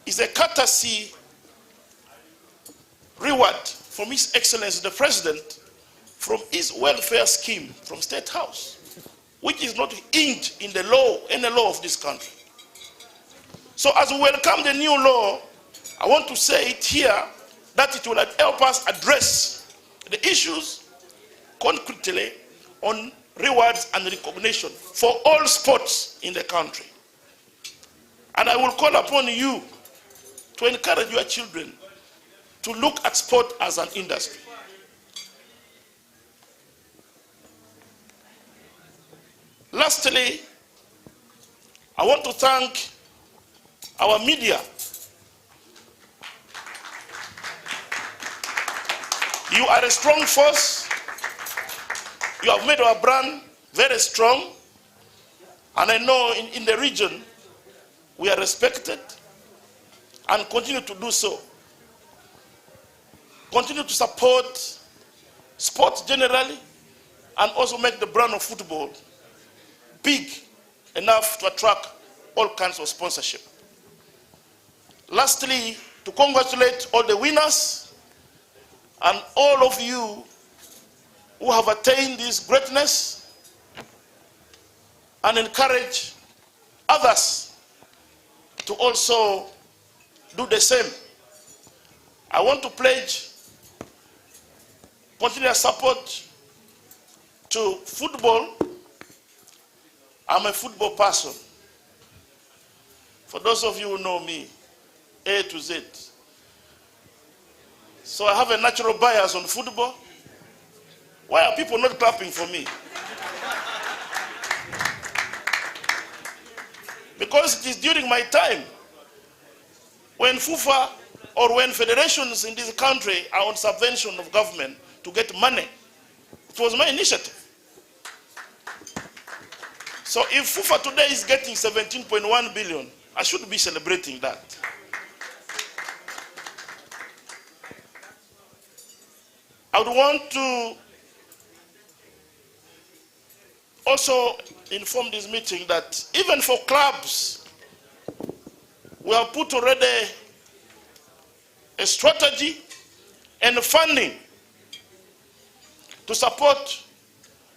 is a courtesy reward from His Excellency the President from his welfare scheme from State House, which is not inked in the law, any law of this country. So as we welcome the new law, I want to say it here that it will help us address the issues concretely on rewards and recognition for all sports in the country. And I will call upon you to encourage your children to look at sport as an industry. Lastly, I want to thank our media. You are a strong force. You have made our brand very strong. And I know in the region, we are respected and continue to do so. Continue to support sports generally and also make the brand of football big enough to attract all kinds of sponsorship. Lastly, to congratulate all the winners and all of you who have attained this greatness and encourage others to also do the same. I want to pledge continuous support to football. I'm a football person. For those of you who know me, A to Z. So I have a natural bias on football. Why are people not clapping for me? Because it is during my time when FIFA or when federations in this country are on subvention of government to get money. It was my initiative. So if FIFA today is getting 17.1 billion, I should be celebrating that. I would want to also inform this meeting that even for clubs, we have put already a strategy and funding to support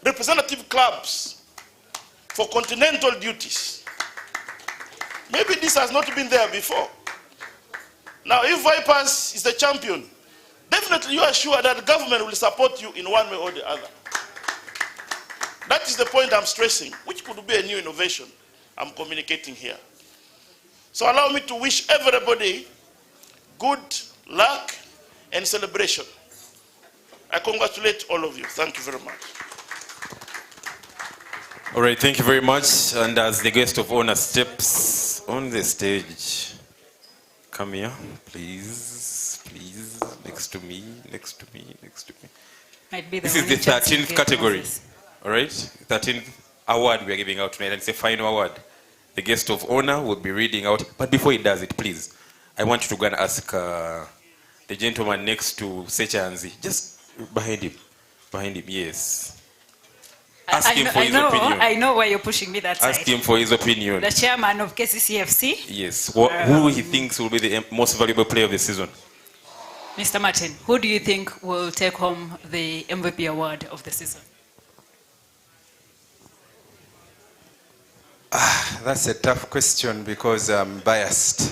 representative clubs for continental duties. Maybe this has not been there before. Now, if Vipers is the champion, definitely you are sure that the government will support you in one way or the other. That is the point I'm stressing, which could be a new innovation I'm communicating here. So allow me to wish everybody good luck and celebration. I congratulate all of you. Thank you very much. All right, thank you very much. And as the guest of honor steps on the stage, come here, please, please, next to me, next to me, next to me. Might be the This is one the who checks 13th your category, glasses. all right? 13th award we are giving out tonight, and it's a final award. The guest of honor will be reading out, but before he does it, please, I want you to go and ask the gentleman next to Sechanzi, just behind him, yes. Ask him for his opinion. I know why you're pushing me that Ask side. him for his opinion. The chairman of KCCFC. Yes, who he thinks will be the most valuable player of the season. Mr. Martin, who do you think will take home the MVP award of the season? That's a tough question because I'm biased.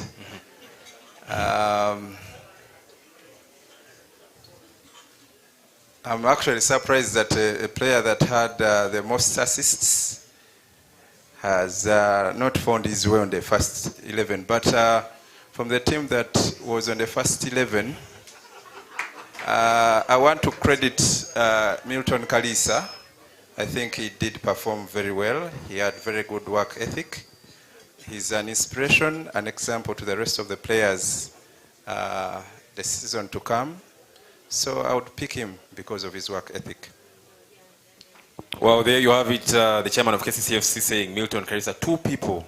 I'm actually surprised that a player that had the most assists has not found his way on the first 11. But from the team that was on the first 11, I want to credit Milton Kalisa. I think he did perform very well. He had very good work ethic. He's an inspiration, an example to the rest of the players the season to come. So I would pick him because of his work ethic. Well, there you have it, the chairman of KCCFC saying Milton Kalisa, two people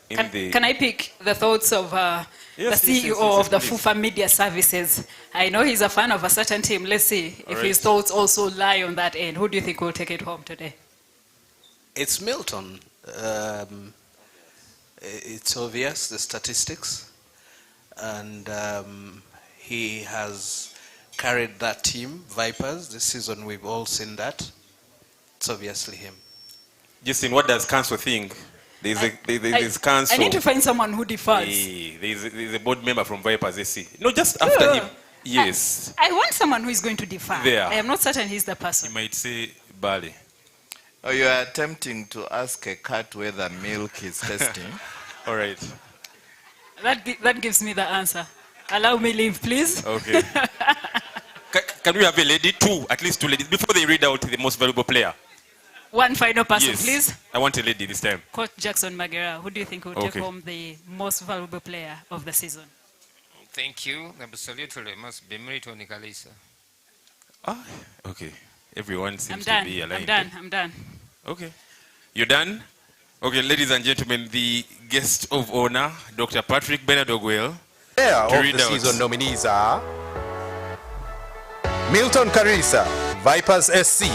in the... Can I pick the thoughts of the CEO of the FUFA Media Services? I know he's a fan of a certain team. Let's see if his thoughts also lie on that end. Who do you think will take it home today? It's Milton. It's obvious, the statistics. And he has carried that team, Vipers. This season we've all seen that. It's obviously him. Justin, what does Council think? There's council. I need to find someone who defers. There's a board member from Vipers SC. No, just after him. Yes. I want someone who is going to defer. There. I am not certain he's the person. You might say Bali. Oh, you are attempting to ask a cat whether milk is tasting. All right. That gives me the answer. Allow me leave, please. Okay. Can we have a lady? At least two ladies, before they read out the most valuable player? One final person, Yes. please. I want a lady this time. Coach Jackson Magera, who do you think will take home the most valuable player of the season? Thank you. Absolutely. Must be Milton Kalisa. Okay. Everyone seems I'm to be aligned. I'm done. Okay. You're done? Okay, ladies and gentlemen, the guest of honor, Dr. Patrick Bernard-Oguel. Player of the season nominees are Milton Karisa, Vipers SC.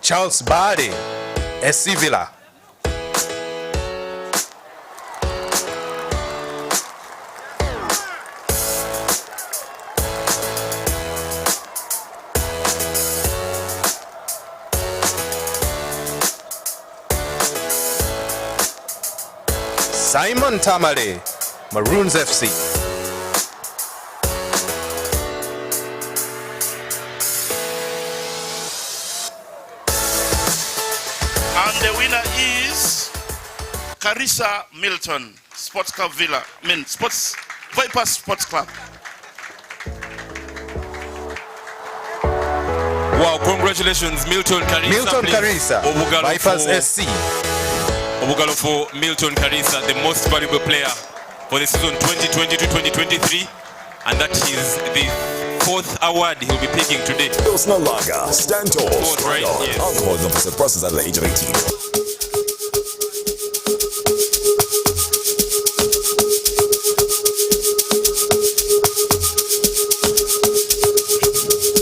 Charles Bade, SC Villa. Simon Tamale, Maroons FC. And the winner is Carissa Milton, Sports Club Villa. Vipers Sports Club. Wow, congratulations, Milton Karisa. Milton Karisa, Vipers SC. Obugalo for Milton Karisa, the most valuable player for the season 2020 to 2023. And that is the 4th award he'll be picking today. Pilsner Lager, stand tall, Right, yes. alcohol is not for sale, processed at the age of 18.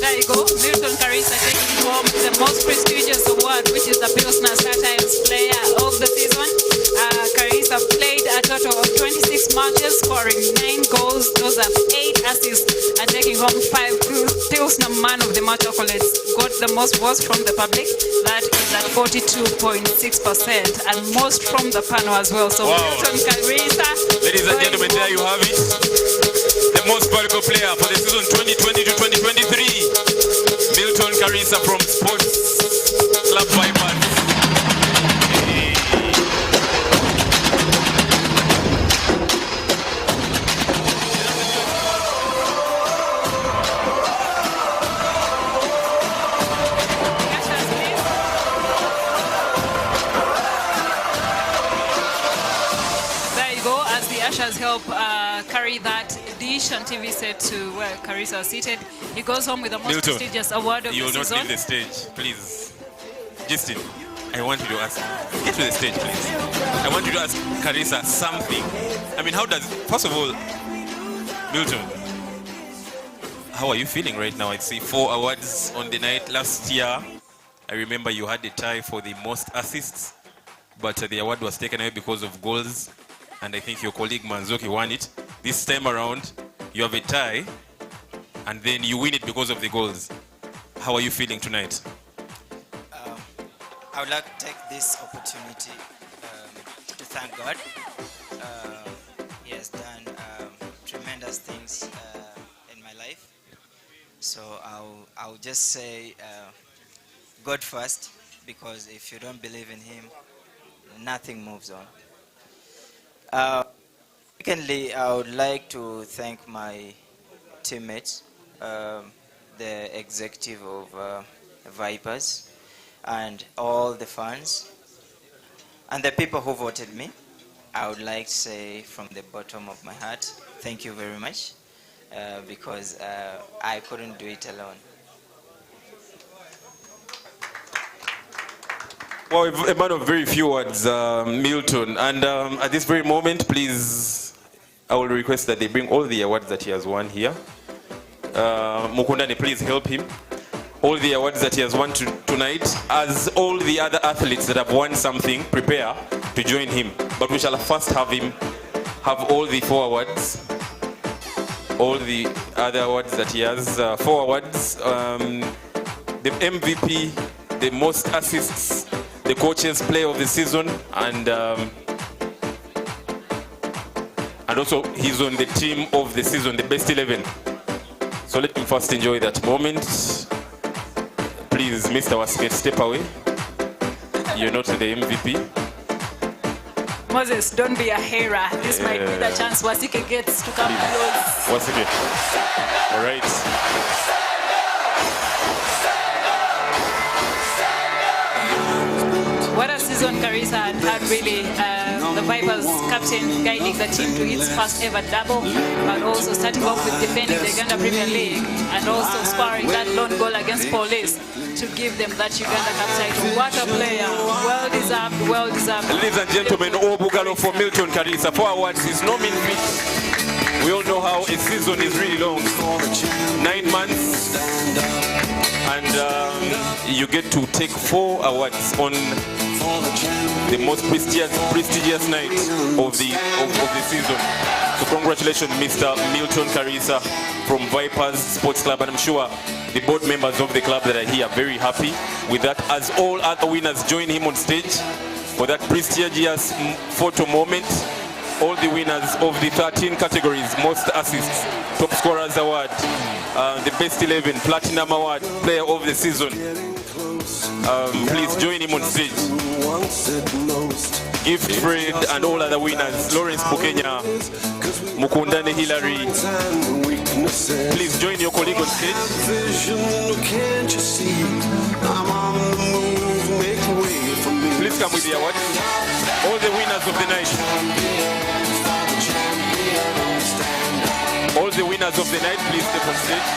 There you go. Milton Karisa taking home the most prestigious award, which is the Pilsner StarTimes Player of the Season. Karisa played a total of 26 matches, scoring 9 goals. Those are 8 assists, and taking home 5 Pilsner Man of the Match accolades. Got the most votes from the public. That is at 42.6%, and most from the panel as well. So Milton Karisa. Ladies and gentlemen, there you have it. The most valuable player for the season 2020 to 2023. Milton Karisa from Sports Club Vipers. There you go, as the ushers help carry that dish and TV set to where Karisa is seated. He goes home with the most Milton, prestigious award of you the will not season. leave the stage, please. Justin, I want you to ask. Get to the stage, please. I want you to ask Karisa something. I mean, first of all, Milton, how are you feeling right now? I see 4 awards on the night. Last year, I remember you had a tie for the most assists, but the award was taken away because of goals, and I think your colleague Manzoki won it. This time around, you have a tie, and then you win it because of the goals. How are you feeling tonight? I would like to take this opportunity to thank God. He has done tremendous things in my life. So I'll just say God first, because if you don't believe in Him, nothing moves on. Secondly, I would like to thank my teammates, the executive of Vipers, and all the fans, and the people who voted me. I would like to say from the bottom of my heart, thank you very much, because I couldn't do it alone. Well, a man of very few words, Milton. And at this very moment, please, I will request that they bring all the awards that he has won here. Mukundani, please help him. All the awards that he has won tonight, as all the other athletes that have won something, prepare to join him. But we shall first have him have all the 4 awards. all the other awards that he has. 4 awards. The MVP, the most assists, the coach's player of the season, and also he's on the team of the season, the best 11. So let him first enjoy that moment. Please, Mr. Wasket, step away. You're not the MVP. Moses, don't be a hater. This might be the chance Wasike gets to come close. Wasike. All right. What a season Carissa had really. The Vipers captain guiding the team to its first ever double, but also starting off with defending the Uganda Premier League and also scoring that lone goal against Police to give them that Uganda Cup title. What a player. Well deserved, well deserved. Ladies and gentlemen, Obugalo for Milton Carissa. 4 awards is no mean feat. We all know how a season is really long. 9 months. And you get to take 4 awards on the most prestigious night of the season. So congratulations, Mr. Milton Carissa from Vipers Sports Club, and I'm sure the board members of the club that are here are very happy with that, as all other winners join him on stage for that prestigious photo moment. All the winners of the 13 categories: most assists, top scorers award, the best 11, platinum award, player of the season. Please join him on stage. Gift Fred and all other winners, Lawrence Bukenya, Mukundane Hillary. Please join your colleague on stage. Please come with the award. All the winners of the night. All the winners of the night, please step on stage.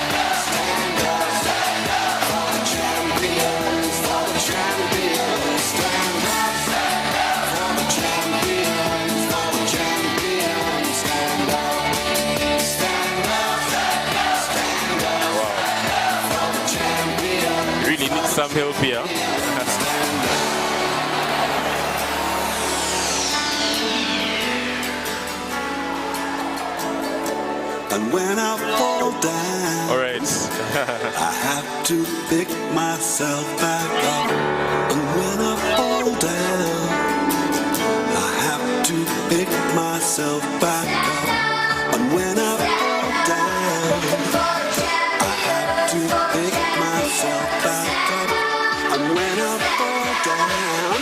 Really need some help here. And when I fall down, all right. I have to pick myself back up. And when I fall down, I have to pick myself back up. And when I fall down, I have to pick myself back up. And when I fall down,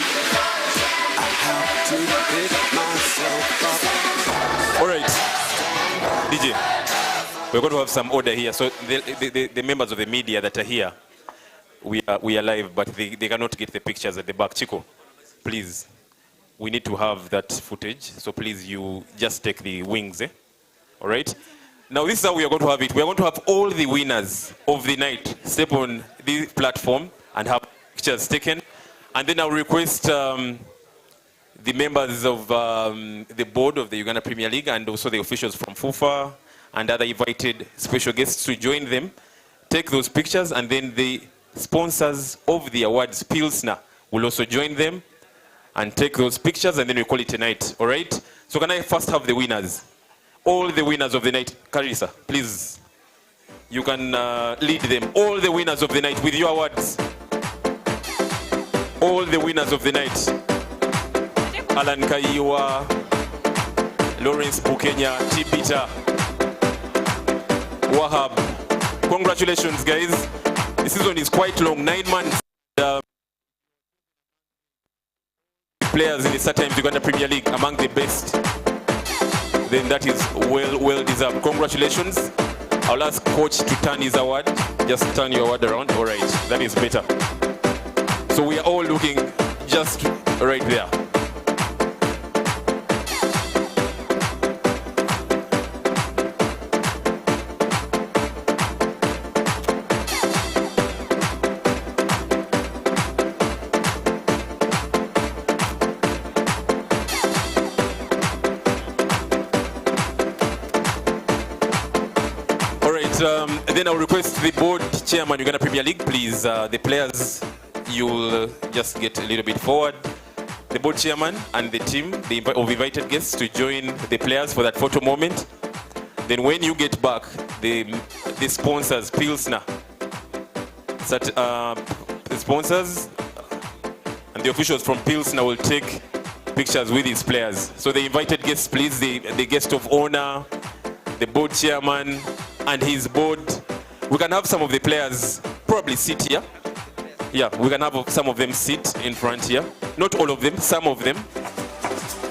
I have to pick myself up. All right, DJ. We're going to have some order here. So the members of the media that are here, we are live, but they cannot get the pictures at the back. Chico, please, we need to have that footage. So please, you just take the wings, All right? Now this is how we are going to have it. We are going to have all the winners of the night step on the platform and have pictures taken. And then I'll request the members of the board of the Uganda Premier League and also the officials from FUFA and other invited special guests to join them, take those pictures, and then the sponsors of the awards, Pilsner, will also join them and take those pictures, and then we call it a night, all right? So can I first have the winners? All the winners of the night. Carissa, please. You can lead them. All the winners of the night with your awards. All the winners of the night. Alan Kaiwa, Lawrence Bukenya, Tibita, Wahab. Congratulations, guys. The season is quite long, 9 months. Players in the SUPL Uganda Premier League among the best. Then that is well deserved. Congratulations. I'll ask coach to turn his award. Just turn your award around. All right, that is better. So we are all looking just right there. Then I'll request the board chairman, Uganda Premier League, please. The players, you'll just get a little bit forward. The board chairman and the team of invited guests to join the players for that photo moment. Then when you get back, the sponsors, Pilsner, the sponsors and the officials from Pilsner will take pictures with his players. So the invited guests, please, the guest of honor, the board chairman, and his board. We can have some of the players probably sit here. Yeah, we can have some of them sit in front here. Not all of them, some of them.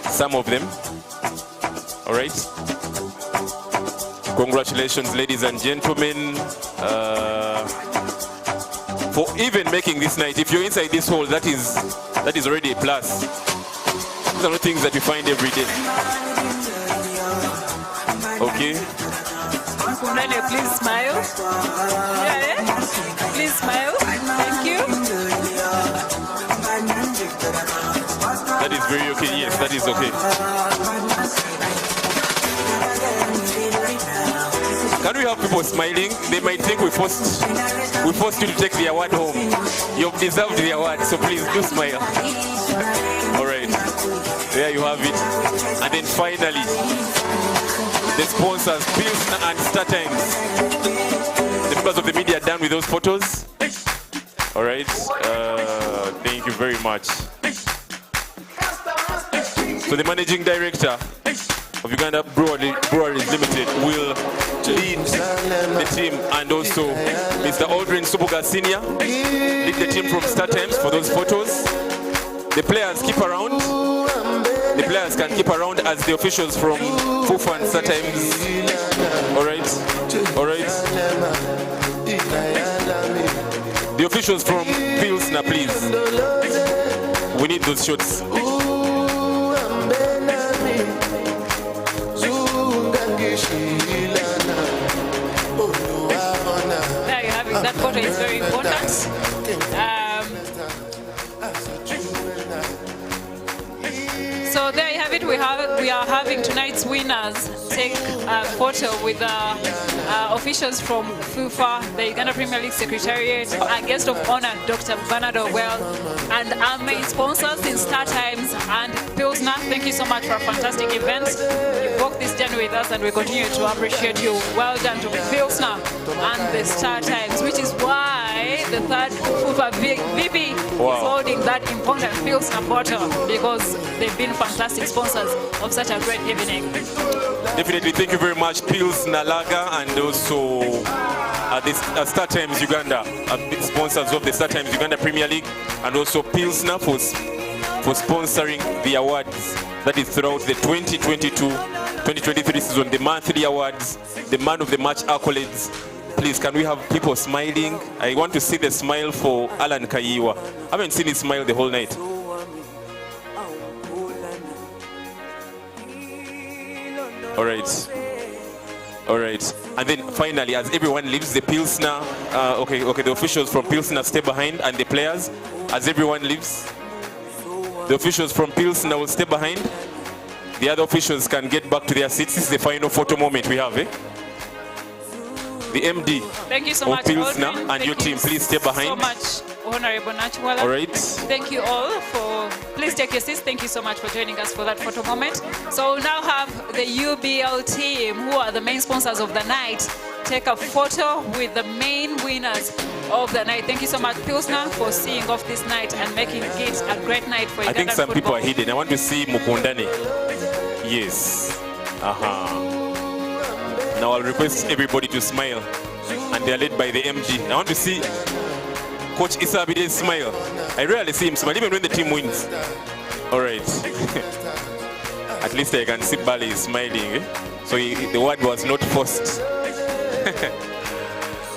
Some of them. All right. Congratulations, ladies and gentlemen, for even making this night. If you're inside this hall, that is already a plus. These are not things that you find every day. Okay. Kunane, please smile. Yeah, please smile. Thank you. That is very okay. Yes, that is okay. Can we have people smiling? They might think we forced you to take the award home. You've deserved the award, so please do smile. All right. There you have it. And then finally, the sponsors, Pilsner and StarTimes. The members of the media are done with those photos. All right. Thank you very much. So the managing director of Uganda Breweries Limited will lead the team, and also Mr. Aldrin Subuga Senior lead the team from StarTimes for those photos. The players keep around. The players can keep around as the officials from FUFA and StarTimes. All right, all right. The officials from Pilsner, please. We need those shots. There you have it. That photo is very important. So there you have it. We are having tonight's winners take a photo with officials from FUFA, the Uganda Premier League Secretariat, our guest of honor, Dr. Bernard Owell, and our main sponsors in StarTimes and Pilsner. Thank you so much for a fantastic event. You walked this journey with us, and we continue to appreciate you. Well done to Pilsner and the StarTimes, which is why the third FUFA VP is holding that important Pilsner bottle, because they've been fantastic sponsors of such a great evening. Definitely, thank you very much, Pilsner Lager, and also StarTimes Uganda, sponsors of the StarTimes Uganda Premier League, and also Pilsner for sponsoring the awards that is throughout the 2022-2023 season, the monthly awards, the man of the match accolades. Please, can we have people smiling? I want to see the smile for Alan Kayiwa. I haven't seen his smile the whole night. All right. All right. And then finally, as everyone leaves, the Pilsner, the officials from Pilsner stay behind, and the players, as everyone leaves, the officials from Pilsner will stay behind. The other officials can get back to their seats. This is the final photo moment we have. The MD Thank you so of much, Pilsner Aldrin. and your team, please stay behind. So much, Honorable Nachwala. All right. Thank you all for, please take your seats. Thank you so much for joining us for that photo moment. So we'll now have the UBL team, who are the main sponsors of the night, take a photo with the main winners of the night. Thank you so much, Pilsner, for seeing off this night and making it a great night for Uganda I think some football. people are hidden. I want to see Mukundani. Yes. Now I'll request everybody to smile, and they are led by the MG. I want to see Coach Issa Abide's smile. I rarely see him smile, even when the team wins. All right. At least I can see Bali smiling. So the word was not forced.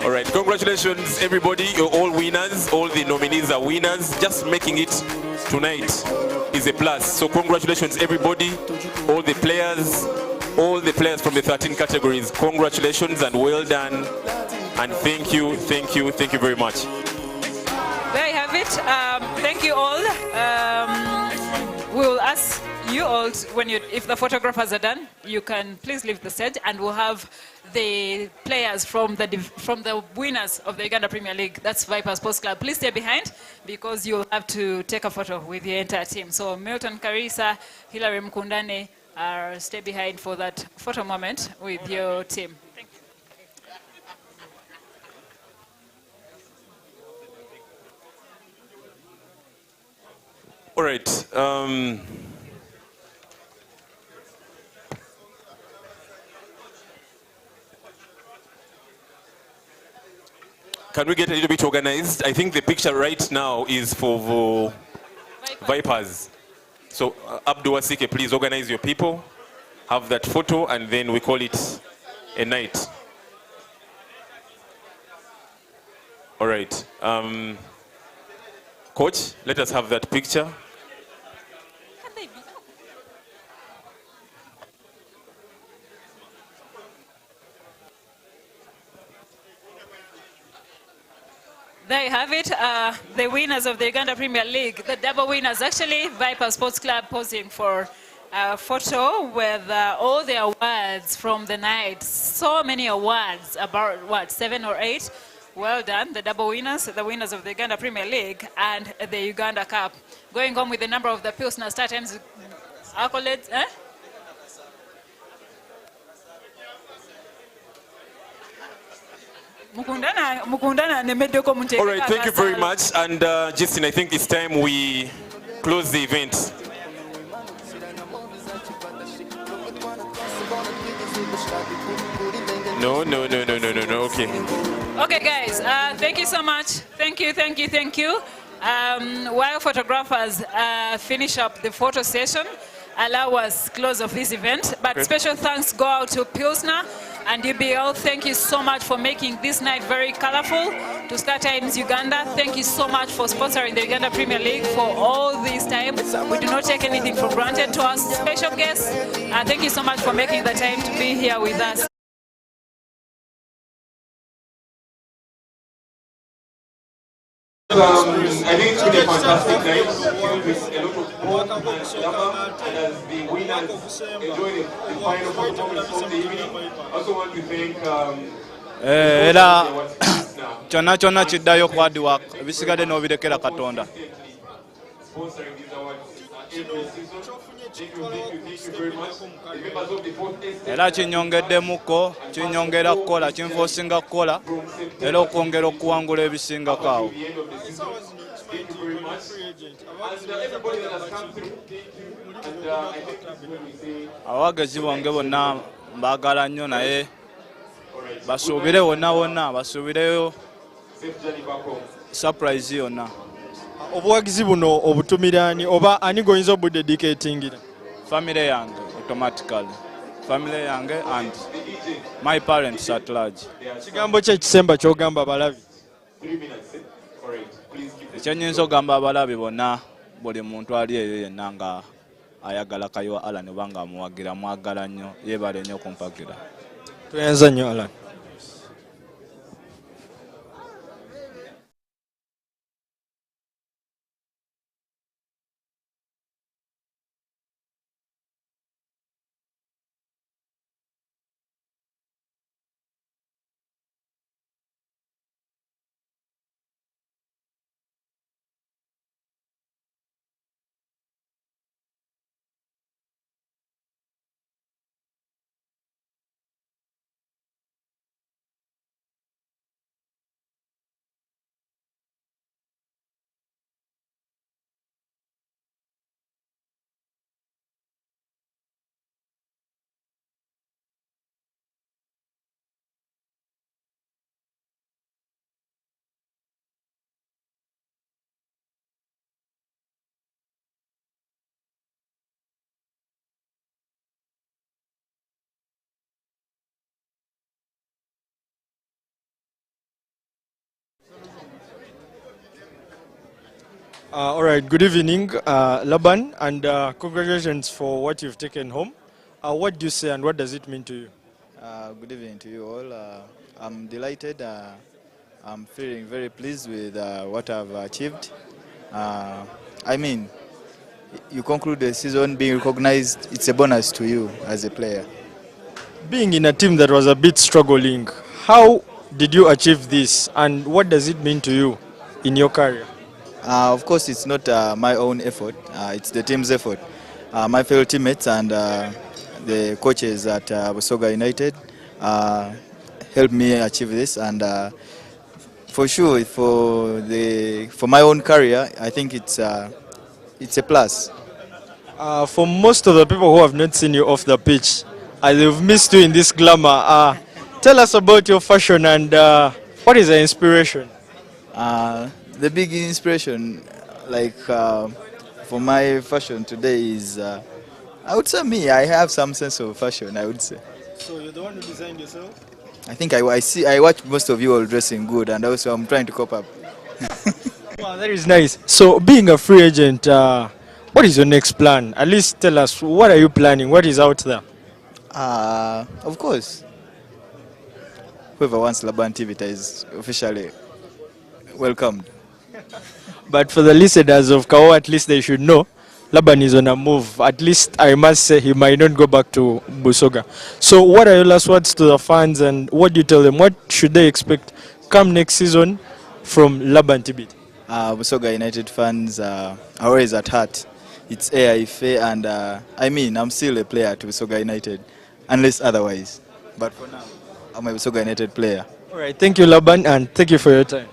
All right. Congratulations, everybody. You're all winners. All the nominees are winners. Just making it tonight is a plus. So congratulations, everybody. All the players from the 13 categories. Congratulations and well done. And thank you very much. There you have it. Thank you all. We'll ask you all, if the photographers are done, you can please leave the stage, and we'll have the players from the winners of the Uganda Premier League, that's Viper Sports Club. Please stay behind, because you'll have to take a photo with the entire team. So Milton Karisa, Hilary Mkundane, stay behind for that photo moment with your team. Thank you. All right. Can we get a little bit organized? I think the picture right now is for Vipers. So, Abdul Wasike, please organize your people, have that photo, and then we call it a night. All right. Coach, let us have that picture. There you have it, the winners of the Uganda Premier League, the double winners. Actually, Viper Sports Club posing for a photo with all the awards from the night. So many awards, about what, 7 or 8? Well done, the double winners, the winners of the Uganda Premier League and the Uganda Cup. Going on with the number of the Pilsner Star Times accolades. All right, thank you very much. And Justin, I think it's time we close the event. No, okay. Okay, guys, thank you so much. Thank you. While photographers finish up the photo session, allow us close of this event. But Okay. special thanks go out to Pilsner and UBL. Thank you so much for making this night very colorful. To Star Times Uganda, thank you so much for sponsoring the Uganda Premier League for all this time. We do not take anything for granted. To our special guests, thank you so much for making the time to be here with us. I think it's been a fantastic night, filled with a lot of hope and love, and as the winners enjoy the final performance of the evening, I also want to thank era kyonna kyonna kiddayo ku hard work ebisigadde n'obirekera katonda sponsoring these awards every season. Thank you very much. The members of the fourth estate, era kinyongeddemuko kinyongera kukola kinfoosinga kukola era okwongera okuwangula ebisingako awo the end of the season. Thank you very much. And everybody that has come through, thank you. And I think this is when we say, abawagezi bonge bonna mbaagala nnyo naye basuubire wonna basuubireyo safe journey back home. surprise yonna obuwagizi buno obutumiraani oba ani goyinza obudedicatingira family yange automatically family yange and my parents at large kigambo kye ekisemba ky'ogamba abalabi 3 minutes. All right, please keep this. ekyenyinza ogamba abalabi bonna buli muntu ali eyo yenna nga ayagala kayiwa Alan oba nga amuwagira mwagala nnyo yeebale nnyo okumpagira tweyanza nnyo Alan. All right, good evening, Laban, and congratulations for what you've taken home. What do you say and what does it mean to you? Good evening to you all. I'm delighted. I'm feeling very pleased with what I've achieved. I mean, you conclude the season being recognized, it's a bonus to you as a player. Being in a team that was a bit struggling, how did you achieve this and what does it mean to you in your career? Of course, it's not my own effort, it's the team's effort. my fellow teammates and the coaches at Busoga United helped me achieve this, and for sure for my own career, I think it's a plus. For most of the people who have not seen you off the pitch, they've missed you in this glamour. Tell us about your fashion and what is the inspiration? The big inspiration, like for my fashion today, is I would say me. I have some sense of fashion, I would say. So you're the one who designed yourself? I think I watch most of you all dressing good, and also I'm trying to cope up. Wow, that is nice. So being a free agent, what is your next plan? At least tell us, what are you planning? What is out there? Of course, whoever wants Laban Tivita is officially welcomed. But for the listeners of Kao, at least they should know Laban is on a move. At least I must say he might not go back to Busoga. So what are your last words to the fans and what do you tell them? What should they expect come next season from Laban Tibit? Busoga United fans are always at heart. It's AIFA, and I mean, I'm still a player to Busoga United, unless otherwise. But for now, I'm a Busoga United player. All right, thank you, Laban, and thank you for your time.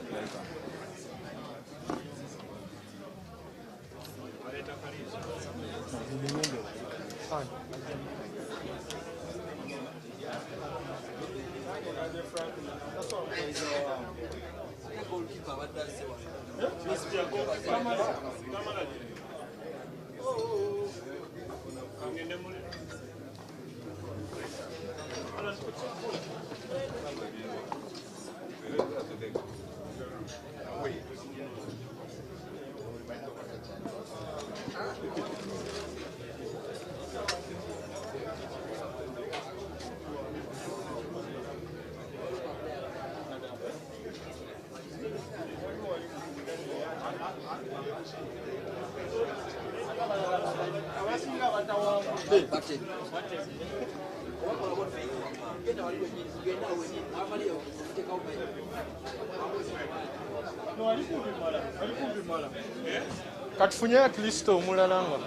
Katufunye at least omulala nga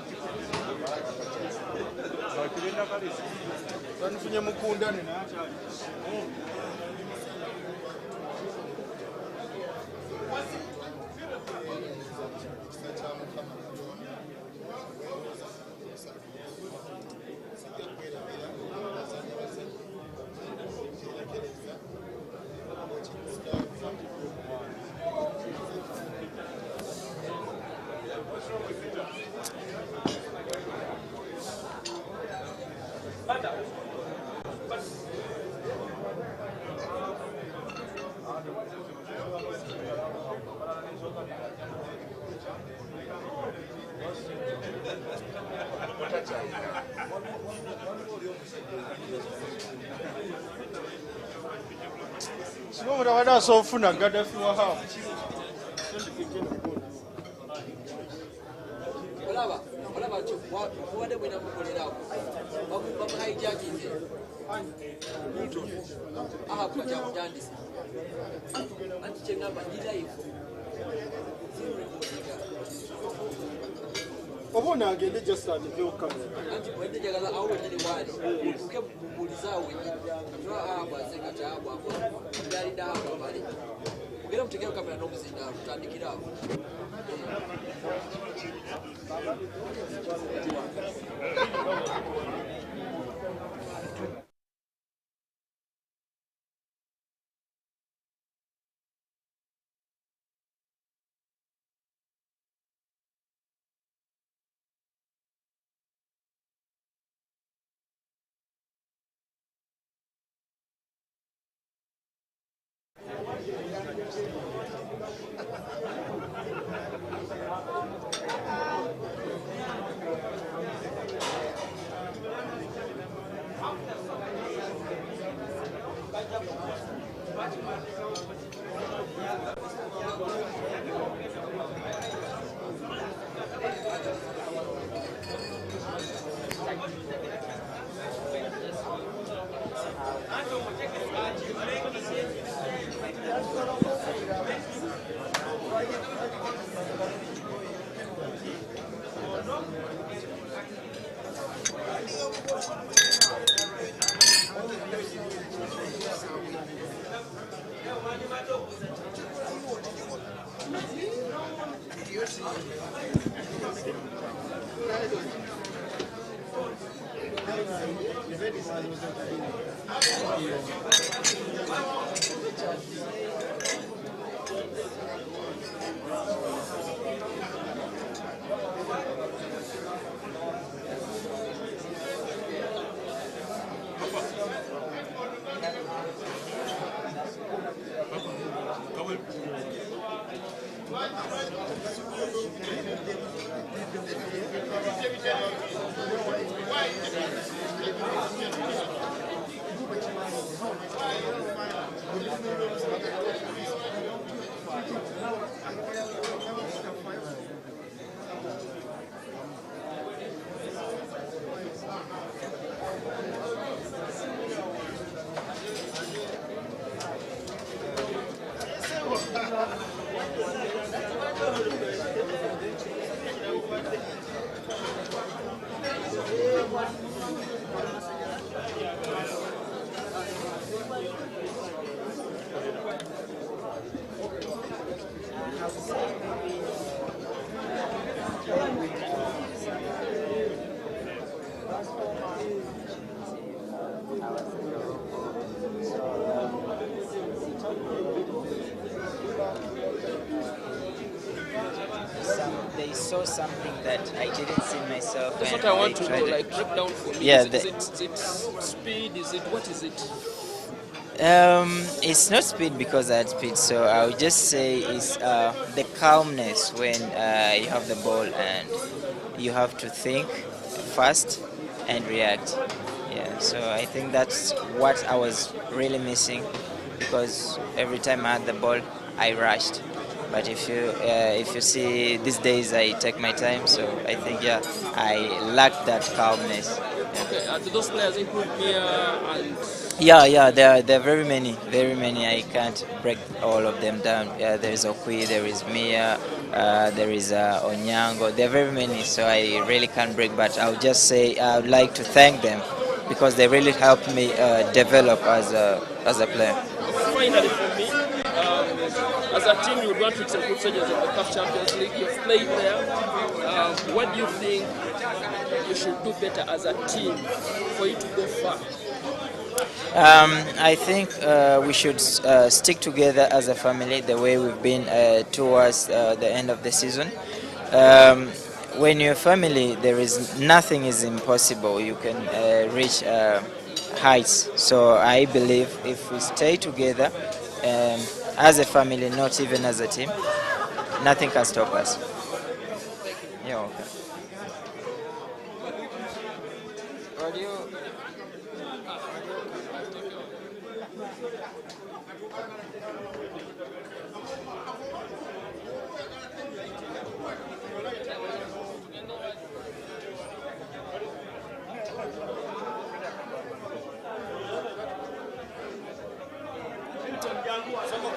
tanifunye mukundane n'akyali. Singa mutabadde asobola okufuna Gaddafi wa hafu. Olaba obadde bwena mukolerawo bamuhaijakinze Newton ahakuba kyamutandise anti kyengamba ndi live oba onagende just atikewo kamera anti bwedde njagala awo wenyini waali otuke mumulizaawo wenyini katwabwasekatyaabwako ndalinaako bale mugere mutekewo kamera n'omuzindaalo tutandikiraawo. They saw something that I didn't see myself. That's and what I want they to know. tried Like, break down for me. Yeah, Is it speed? Is it what is it? it's not speed because I had speed, so I would just say it's the calmness when you have the ball and you have to think fast and react. Yeah, so I think that's what I was really missing because every time I had the ball, I rushed. But if you see these days, I take my time, so I think I lack that calmness. Okay, do those players include Mia and Yeah, there are very many. I can't break all of them down. Yeah, there is Okwi, there is Mia, there is Onyango. There are very many, so I really can't break. But I'll just say I would like to thank them because they really helped me develop as a player. finally for me, as a team, you would want to reach the group stages of the CAF Champions League. You've played there. What do you think you should do better as a team for you to go far? I think we should stick together as a family the way we've been towards the end of the season. When you're a family, nothing is impossible. You can reach heights. So I believe if we stay together as a family, not even as a team, nothing can stop us. You're welcome.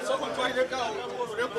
Soko twalireka